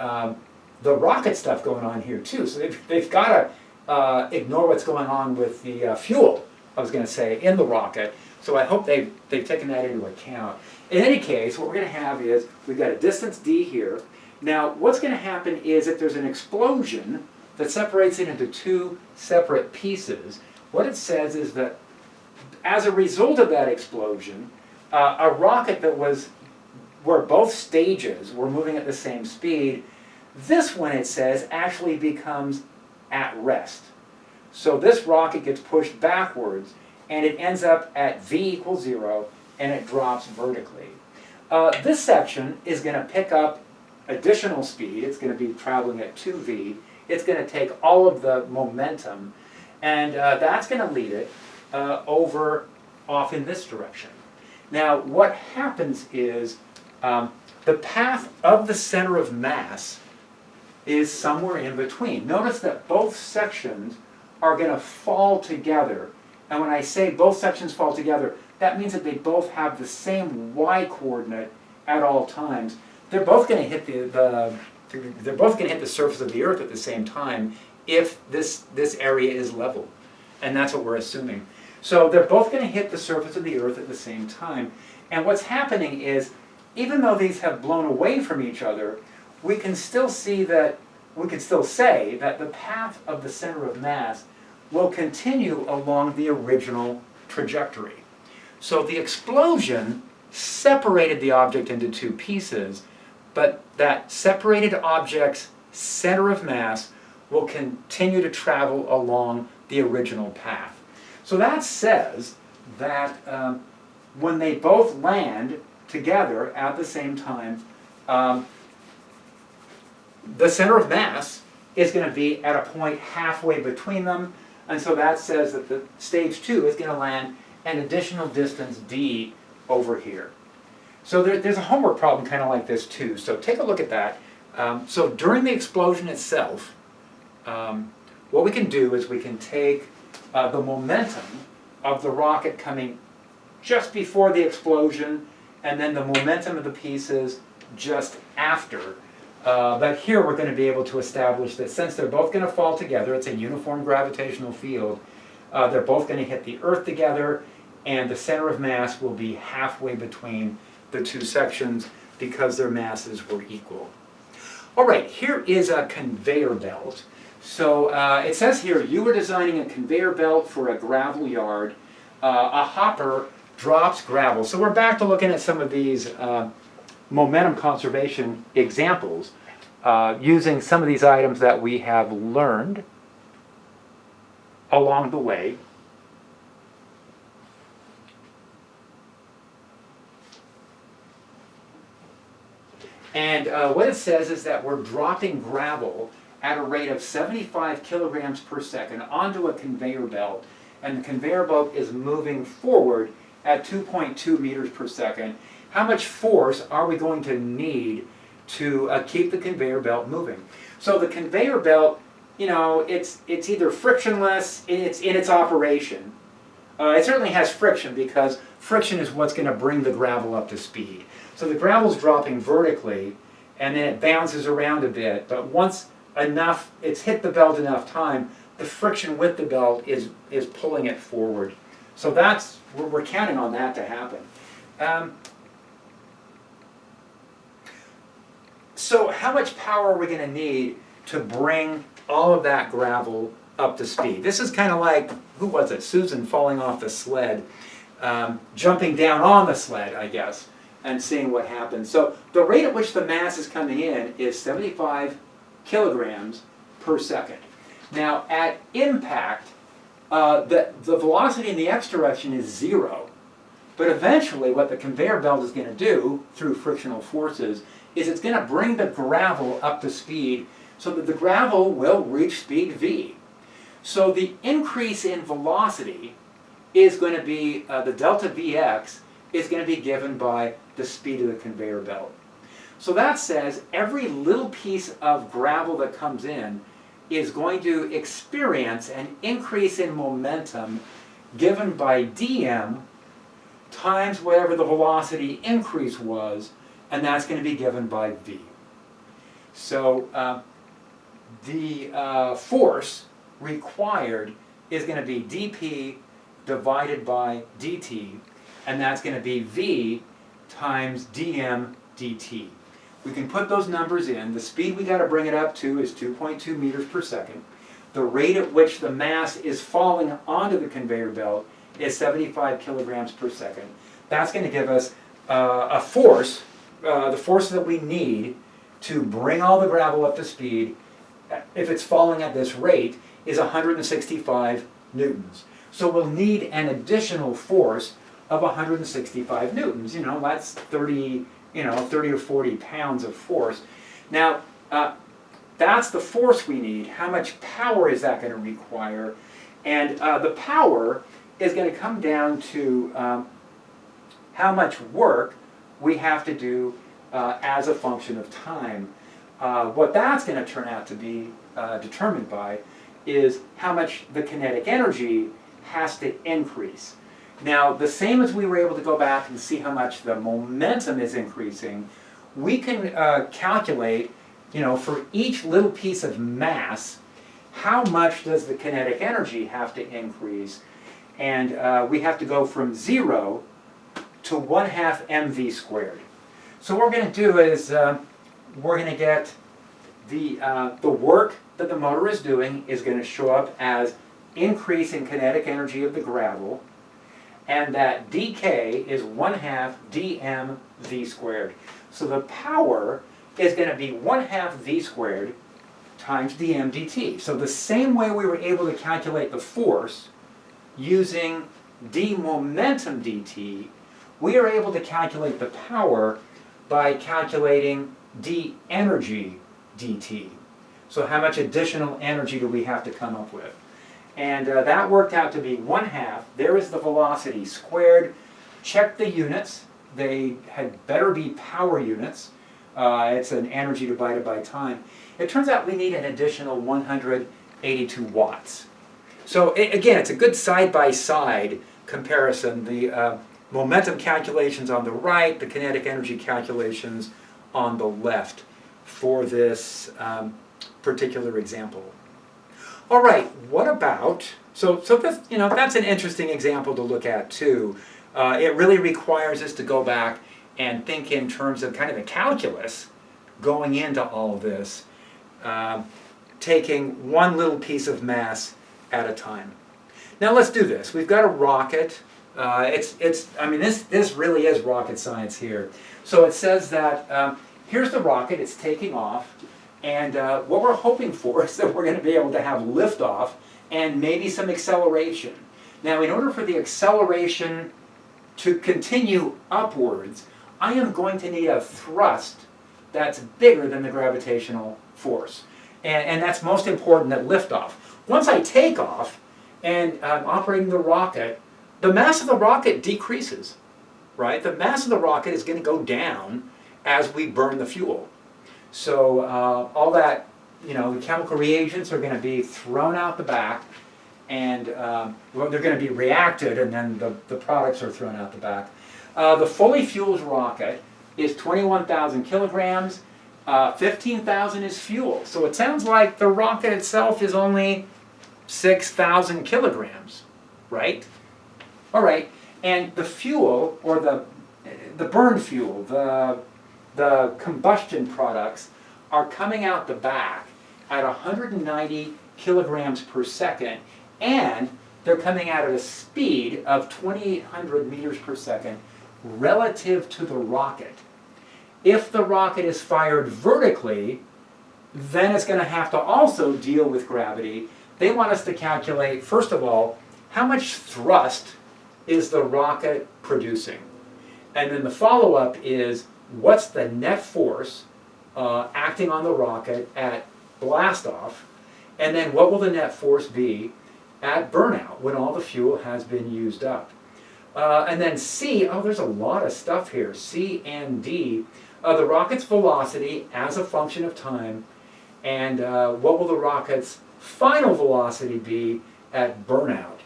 rocket stuff going on here too. So they've got to ignore what's going on with the fuel, I was going to say, in the rocket. So I hope they've taken that into account. In any case, what we're going to have is we've got a distance d here. Now, what's going to happen is if there's an explosion that separates it into two separate pieces, what it says is that as a result of that explosion, a rocket that was where both stages were moving at the same speed, this one, it says, actually becomes at rest. So this rocket gets pushed backwards, and it ends up at v equals 0, and it drops vertically. This section is going to pick up additional speed. It's going to be traveling at 2v. It's going to take all of the momentum, and that's going to lead it over off in this direction. Now, what happens is the path of the center of mass is somewhere in between. Notice that both sections are going to fall together. And when I say both sections fall together, that means that they both have the same y-coordinate at all times. They're both going to hit they're both going to hit the surface of the Earth at the same time if this area is level. And that's what we're assuming. So they're both going to hit the surface of the Earth at the same time. And what's happening is, even though these have blown away from each other, we can still say that the path of the center of mass will continue along the original trajectory. So the explosion separated the object into two pieces, but that separated object's center of mass will continue to travel along the original path. So that says that when they both land together at the same time, the center of mass is going to be at a point halfway between them, and so that says that the stage 2 is going to land an additional distance d over here. So there's a homework problem kind of like this too, so take a look at that. So during the explosion itself, what we can do is we can take the momentum of the rocket coming just before the explosion, and then the momentum of the pieces just after. But here we're going to be able to establish that since they're both going to fall together, it's a uniform gravitational field, they're both going to hit the Earth together, and the center of mass will be halfway between the two sections because their masses were equal. All right, here is a conveyor belt. So it says here, you were designing a conveyor belt for a gravel yard. A hopper drops gravel. So we're back to looking at some of these momentum conservation examples using some of these items that we have learned along the way. And what it says is that we're dropping gravel at a rate of 75 kilograms per second onto a conveyor belt, and the conveyor belt is moving forward at 2.2 meters per second. How much force are we going to need to keep the conveyor belt moving? So the conveyor belt, you know, it's either frictionless in its operation. It certainly has friction because friction is what's going to bring the gravel up to speed. So the gravel's dropping vertically, and then it bounces around a bit, but once it's hit the belt enough time, the friction with the belt is pulling it forward. So we're counting on that to happen. So how much power are we going to need to bring all of that gravel up to speed? This is kind of like, who was it? Susan falling off the sled, jumping down on the sled, I guess, and seeing what happens. So the rate at which the mass is coming in is 75 kilograms per second. Now at impact, the velocity in the x direction is 0. But eventually what the conveyor belt is going to do through frictional forces is it's going to bring the gravel up to speed so that the gravel will reach speed v. So the increase in velocity is going to be, the delta Vx is going to be given by the speed of the conveyor belt. So that says every little piece of gravel that comes in is going to experience an increase in momentum given by dm times whatever the velocity increase was, and that's going to be given by v. So the force required is going to be dp divided by dt, and that's going to be v times dm dt. We can put those numbers in. The speed we got to bring it up to is 2.2 meters per second. The rate at which the mass is falling onto the conveyor belt is 75 kilograms per second. That's going to give us a force, the force that we need to bring all the gravel up to speed, if it's falling at this rate, is 165 newtons. So we'll need an additional force of 165 newtons. You know, that's 30 or 40 pounds of force. Now, that's the force we need. How much power is that going to require? And the power is going to come down to how much work we have to do as a function of time. What that's going to turn out to be determined by is how much the kinetic energy has to increase. Now, the same as we were able to go back and see how much the momentum is increasing, we can calculate, for each little piece of mass, how much does the kinetic energy have to increase? And we have to go from 0 to 1/2 mv squared. So what we're going to do is we're going to get the work that the motor is doing is going to show up as increase in kinetic energy of the gravel, and that dk is 1/2 dm v squared. So the power is going to be 1/2 v squared times dm dt. So the same way we were able to calculate the force using d momentum dt, we are able to calculate the power by calculating d energy dt. So how much additional energy do we have to come up with? And that worked out to be 1/2. There is the velocity squared. Check the units. They had better be power units. It's an energy divided by time. It turns out we need an additional 182 watts. So again, it's a good side-by-side comparison. The momentum calculations on the right, the kinetic energy calculations on the left for this particular example. All right, what about, so this, that's an interesting example to look at too. It really requires us to go back and think in terms of kind of the calculus going into all of this, taking one little piece of mass at a time. Now let's do this. We've got a rocket. This really is rocket science here. So it says that here's the rocket, it's taking off. And what we're hoping for is that we're going to be able to have liftoff and maybe some acceleration. Now, in order for the acceleration to continue upwards, I am going to need a thrust that's bigger than the gravitational force. And that's most important at liftoff. Once I take off and I'm operating the rocket, the mass of the rocket decreases, right? The mass of the rocket is going to go down as we burn the fuel. So all that, the chemical reagents are going to be thrown out the back, and they're going to be reacted, and then the products are thrown out the back. The fully fueled rocket is 21,000 kilograms, 15,000 is fuel. So it sounds like the rocket itself is only 6,000 kilograms, right? All right, and the fuel, or the burn fuel, the combustion products are coming out the back at 190 kilograms per second, and they're coming out at a speed of 2,800 meters per second relative to the rocket. If the rocket is fired vertically, then it's going to have to also deal with gravity. They want us to calculate, first of all, how much thrust is the rocket producing? And then the follow-up is, what's the net force acting on the rocket at blast-off? And then what will the net force be at burnout when all the fuel has been used up? And then C, oh, there's a lot of stuff here, C and D. The rocket's velocity as a function of time, and what will the rocket's final velocity be at burnout?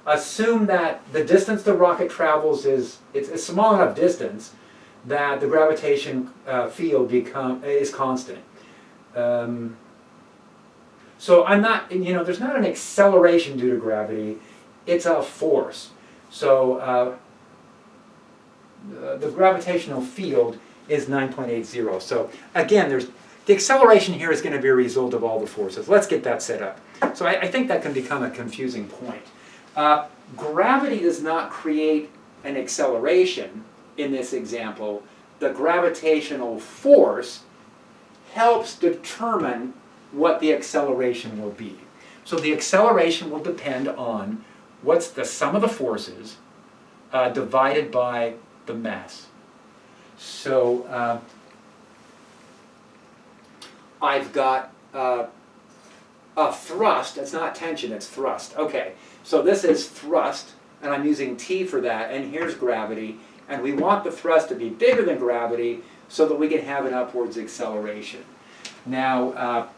Assume that the distance the rocket travels is it's a small enough distance that the gravitation field is constant. So I'm not, there's not an acceleration due to gravity, it's a force. So the gravitational field is 9.80. So again, the acceleration here is going to be a result of all the forces. Let's get that set up. So I think that can become a confusing point. Gravity does not create an acceleration in this example. The gravitational force helps determine what the acceleration will be. So the acceleration will depend on what's the sum of the forces divided by the mass. So I've got a thrust. It's not tension, it's thrust. Okay, so this is thrust, and I'm using T for that, and here's gravity. And we want the thrust to be bigger than gravity so that we can have an upwards acceleration. Now,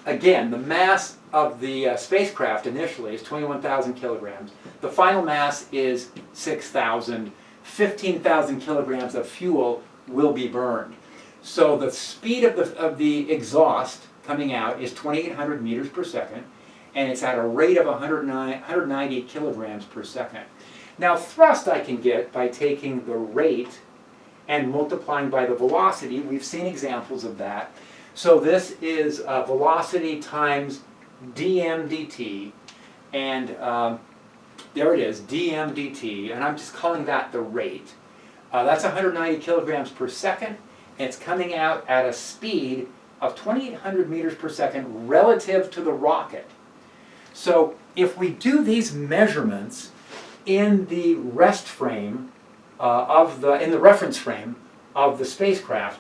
again, the mass of the spacecraft initially is 21,000 kilograms. The final mass is 6,000. 15,000 kilograms of fuel will be burned. So the speed of the exhaust coming out is 2,800 meters per second, and it's at a rate of 190 kilograms per second. Now thrust I can get by taking the rate and multiplying by the velocity. We've seen examples of that. So this is velocity times dm dt, and there it is, dm dt, and I'm just calling that the rate. That's 190 kilograms per second, and it's coming out at a speed of 2,800 meters per second relative to the rocket. So if we do these measurements in the rest frame in the reference frame of the spacecraft,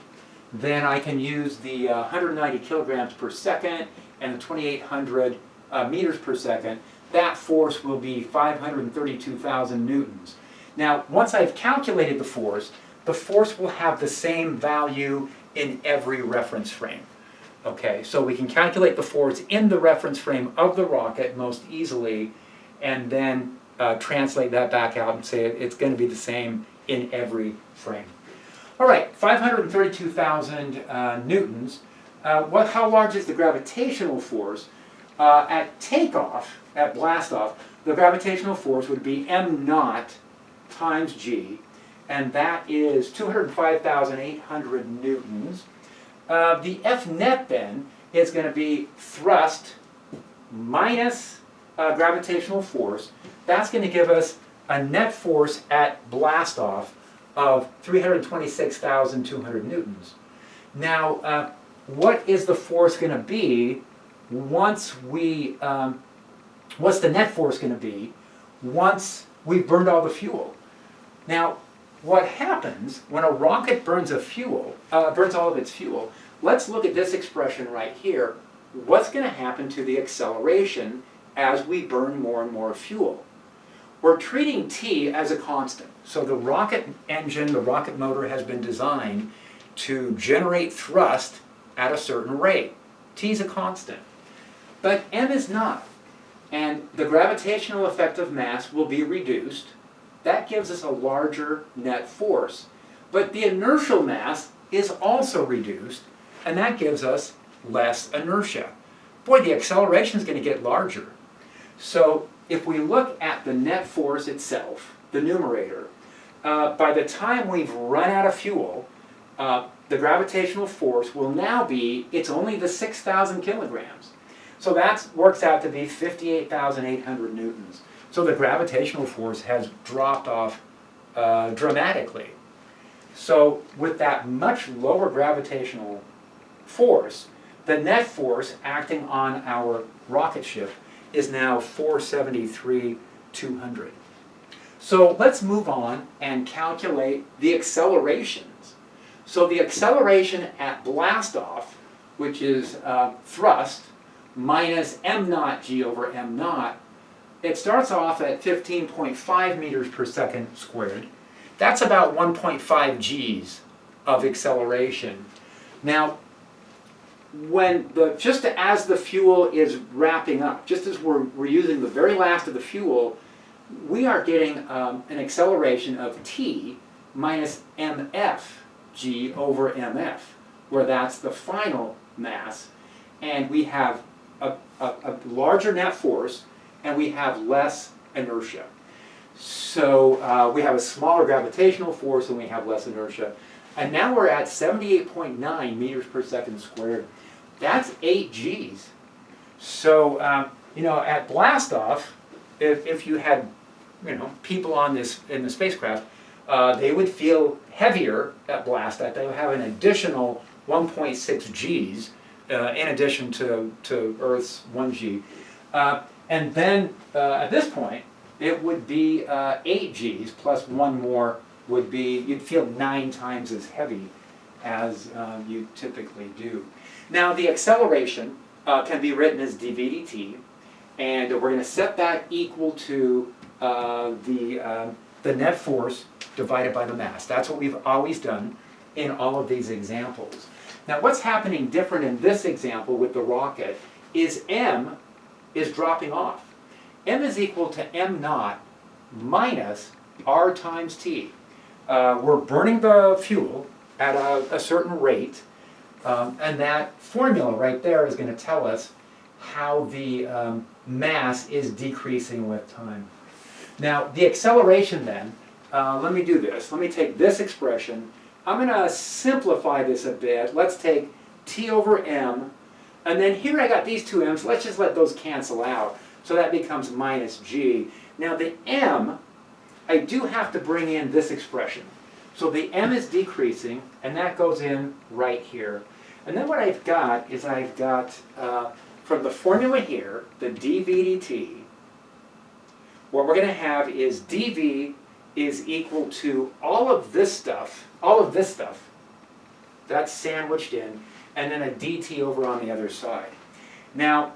then I can use the 190 kilograms per second and the 2,800 meters per second. That force will be 532,000 newtons. Now, once I've calculated the force will have the same value in every reference frame. Okay, so we can calculate the force in the reference frame of the rocket most easily, and then translate that back out and say it's going to be the same in every frame. All right, 532,000 newtons. How large is the gravitational force? At takeoff, at blastoff, the gravitational force would be m naught times g, and that is 205,800 newtons. The F net then is going to be thrust minus gravitational force. That's going to give us a net force at blastoff of 326,200 newtons. Now, what is the force going to be once we, what's the net force going to be once we've burned all the fuel? Now, what happens when a rocket burns burns all of its fuel? Let's look at this expression right here. What's going to happen to the acceleration as we burn more and more fuel? We're treating T as a constant. So the rocket engine, the rocket motor has been designed to generate thrust at a certain rate. T is a constant. But m is not. And the gravitational effect of mass will be reduced. That gives us a larger net force. But the inertial mass is also reduced, and that gives us less inertia. Boy, the acceleration is going to get larger. So if we look at the net force itself, the numerator, by the time we've run out of fuel, the gravitational force will now be, it's only the 6,000 kilograms. So that works out to be 58,800 newtons. So the gravitational force has dropped off dramatically. So with that much lower gravitational force, the net force acting on our rocket ship is now 473,200. So let's move on and calculate the accelerations. So the acceleration at blastoff, which is thrust, minus m naught g over m naught, it starts off at 15.5 meters per second squared. That's about 1.5 g's of acceleration. Now, just as the fuel is wrapping up, just as we're using the very last of the fuel, we are getting an acceleration of t minus mf g over mf, where that's the final mass, and we have a larger net force, and we have less inertia. So we have a smaller gravitational force and we have less inertia. And now we're at 78.9 meters per second squared. That's 8 Gs. So, at blastoff, if you had, people on this, in the spacecraft, they would feel heavier at blastoff. They would have an additional 1.6 Gs in addition to Earth's 1 G. And then at this point, it would be 8 Gs plus one more would be, you'd feel 9 times as heavy as you typically do. Now the acceleration can be written as dv dt, and we're going to set that equal to the net force divided by the mass. That's what we've always done in all of these examples. Now what's happening different in this example with the rocket is m is dropping off. M is equal to m naught minus r times t. We're burning the fuel at a certain rate, and that formula right there is going to tell us how the mass is decreasing with time. Now the acceleration then, let me do this. Let me take this expression. I'm going to simplify this a bit. Let's take t over m, and then here I got these two m's. Let's just let those cancel out. So that becomes minus g. Now the m, I do have to bring in this expression. So the m is decreasing, and that goes in right here. And then what I've got is from the formula here, the dv dt, what we're going to have is dv is equal to all of this stuff, that's sandwiched in, and then a dt over on the other side. Now,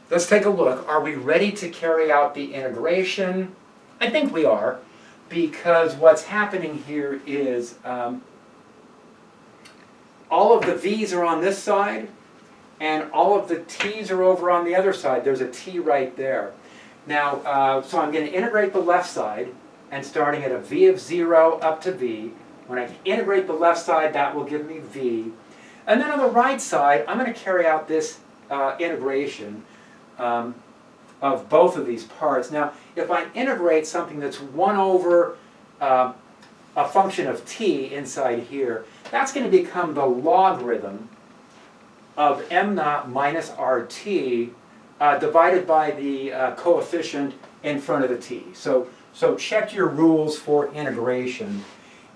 let's take a look. Are we ready to carry out the integration? I think we are, because what's happening here is all of the v's are on this side, and all of the t's are over on the other side. There's a t right there. Now, so I'm going to integrate the left side, and starting at a v of 0 up to v. When I integrate the left side, that will give me v. And then on the right side, I'm going to carry out this integration of both of these parts. Now, if I integrate something that's 1 over a function of t inside here, that's going to become the logarithm of m naught minus rt divided by the coefficient in front of the t. So check your rules for integration.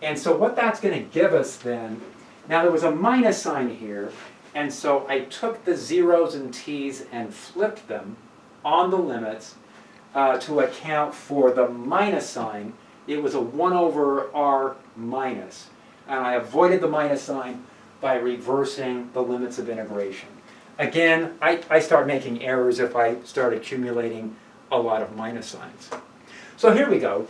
And so what that's going to give us then, now there was a minus sign here, and so I took the zeros and t's and flipped them on the limits to account for the minus sign. It was a 1 over r minus. And I avoided the minus sign by reversing the limits of integration. Again, I start making errors if I start accumulating a lot of minus signs. So here we go.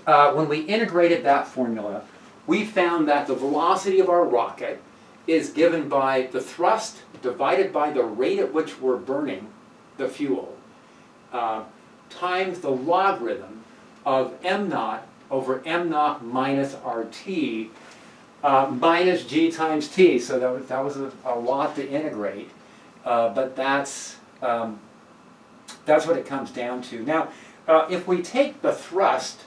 When we integrated that formula, we found that the velocity of our rocket is given by the thrust divided by the rate at which we're burning the fuel times the logarithm of m naught over m naught minus rt minus g times t. So that was a lot to integrate, but that's what it comes down to. Now, if we take the thrust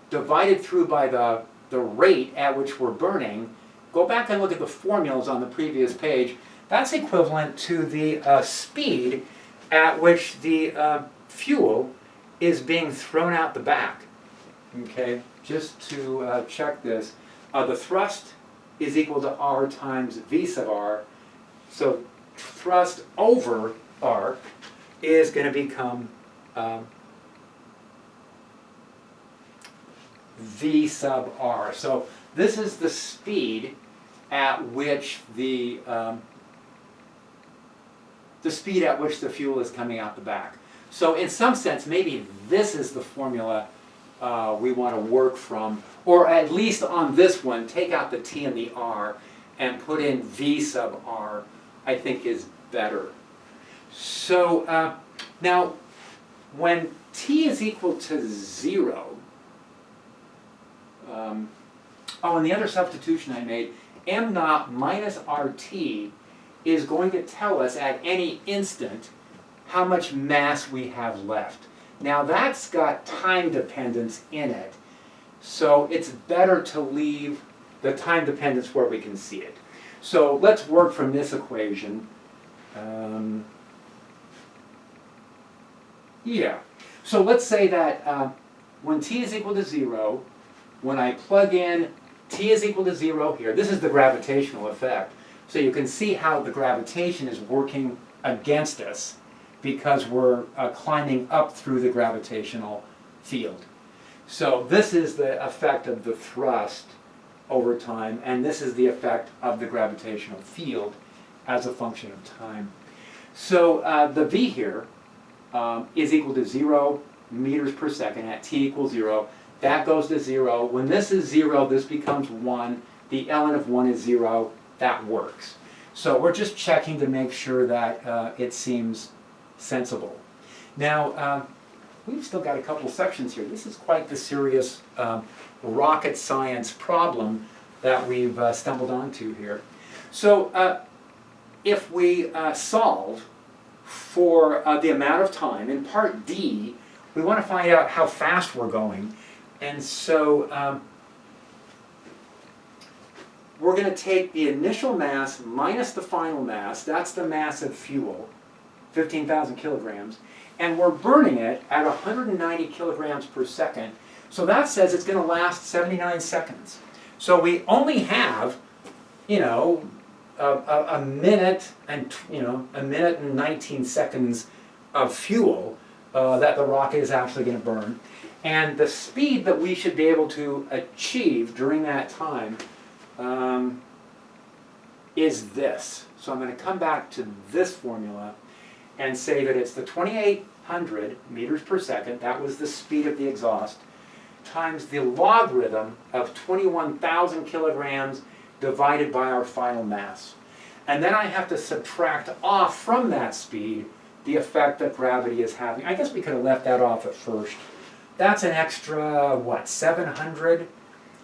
divided through by the the rate at which we're burning, go back and look at the formulas on the previous page. That's equivalent to the speed at which the fuel is being thrown out the back. Okay, just to check this, the thrust is equal to R times V sub R. So thrust over R is going to become V sub R. So this is the speed at which the speed at which the fuel is coming out the back. So in some sense, maybe this is the formula we want to work from, or at least on this one, take out the T and the R and put in V sub R, I think is better. So now, when T is equal to 0, and the other substitution I made, m naught minus RT is going to tell us at any instant how much mass we have left. Now that's got time dependence in it, so it's better to leave the time dependence where we can see it. So let's work from this equation. So let's say that when t is equal to 0, when I plug in t is equal to 0 here, this is the gravitational effect. So you can see how the gravitation is working against us because we're climbing up through the gravitational field. So this is the effect of the thrust over time, and this is the effect of the gravitational field as a function of time. So the v here is equal to 0 meters per second at t equals 0. That goes to 0. When this is 0, this becomes 1. The ln of 1 is 0. That works. So we're just checking to make sure that it seems sensible. Now, we've still got a couple sections here. This is quite the serious rocket science problem that we've stumbled onto here. So if we solve for the amount of time, in part D, we want to find out how fast we're going. And so we're going to take the initial mass minus the final mass, that's the mass of fuel, 15,000 kilograms, and we're burning it at 190 kilograms per second. So that says it's going to last 79 seconds. So we only have, a minute and, a minute and 19 seconds of fuel that the rocket is actually going to burn. And the speed that we should be able to achieve during that time is this. So I'm going to come back to this formula and say that it's the 2,800 meters per second, that was the speed of the exhaust, times the logarithm of 21,000 kilograms divided by our final mass. And then I have to subtract off from that speed the effect that gravity is having. I guess we could have left that off at first. That's an extra, 700?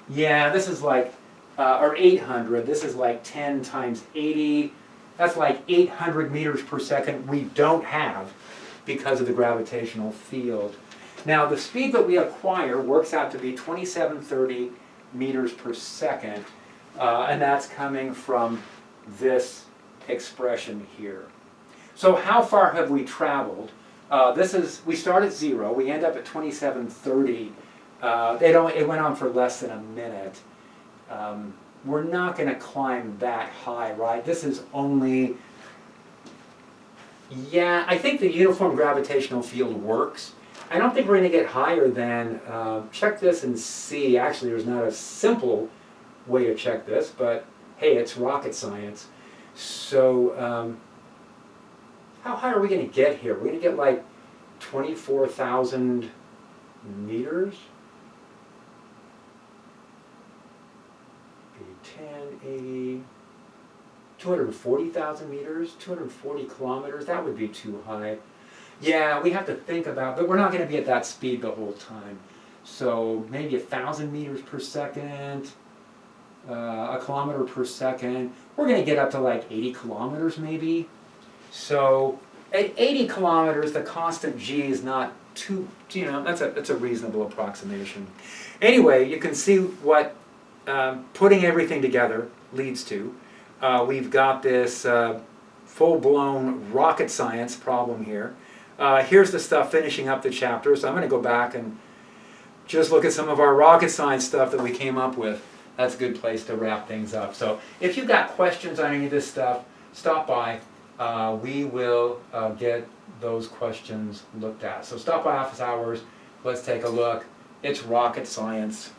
Yeah, this is like, or 800. This is like 10 times 80. That's like 800 meters per second we don't have because of the gravitational field. Now, the speed that we acquire works out to be 2730 meters per second, and that's coming from this expression here. So how far have we traveled? We start at 0, we end up at 2730. It went on for less than a minute. We're not going to climb that high, right? This is only, I think the uniform gravitational field works. I don't think we're going to get higher than, check this and see. Actually, there's not a simple way to check this, but hey, it's rocket science. So, how high are we going to get here? We're going to get like 24,000 meters? 10, 80, 240,000 meters, 240 kilometers, that would be too high. Yeah, we have to think about, but we're not going to be at that speed the whole time. So maybe 1,000 meters per second, a kilometer per second. We're going to get up to like 80 kilometers maybe. So at 80 kilometers, the constant g is not too, that's a reasonable approximation. Anyway, you can see what putting everything together leads to. We've got this full-blown rocket science problem here. Here's the stuff finishing up the chapter, so I'm going to go back and just look at some of our rocket science stuff that we came up with. That's a good place to wrap things up. So if you've got questions on any of this stuff, stop by. We will get those questions looked at. So stop by office hours. Let's take a look. It's rocket science.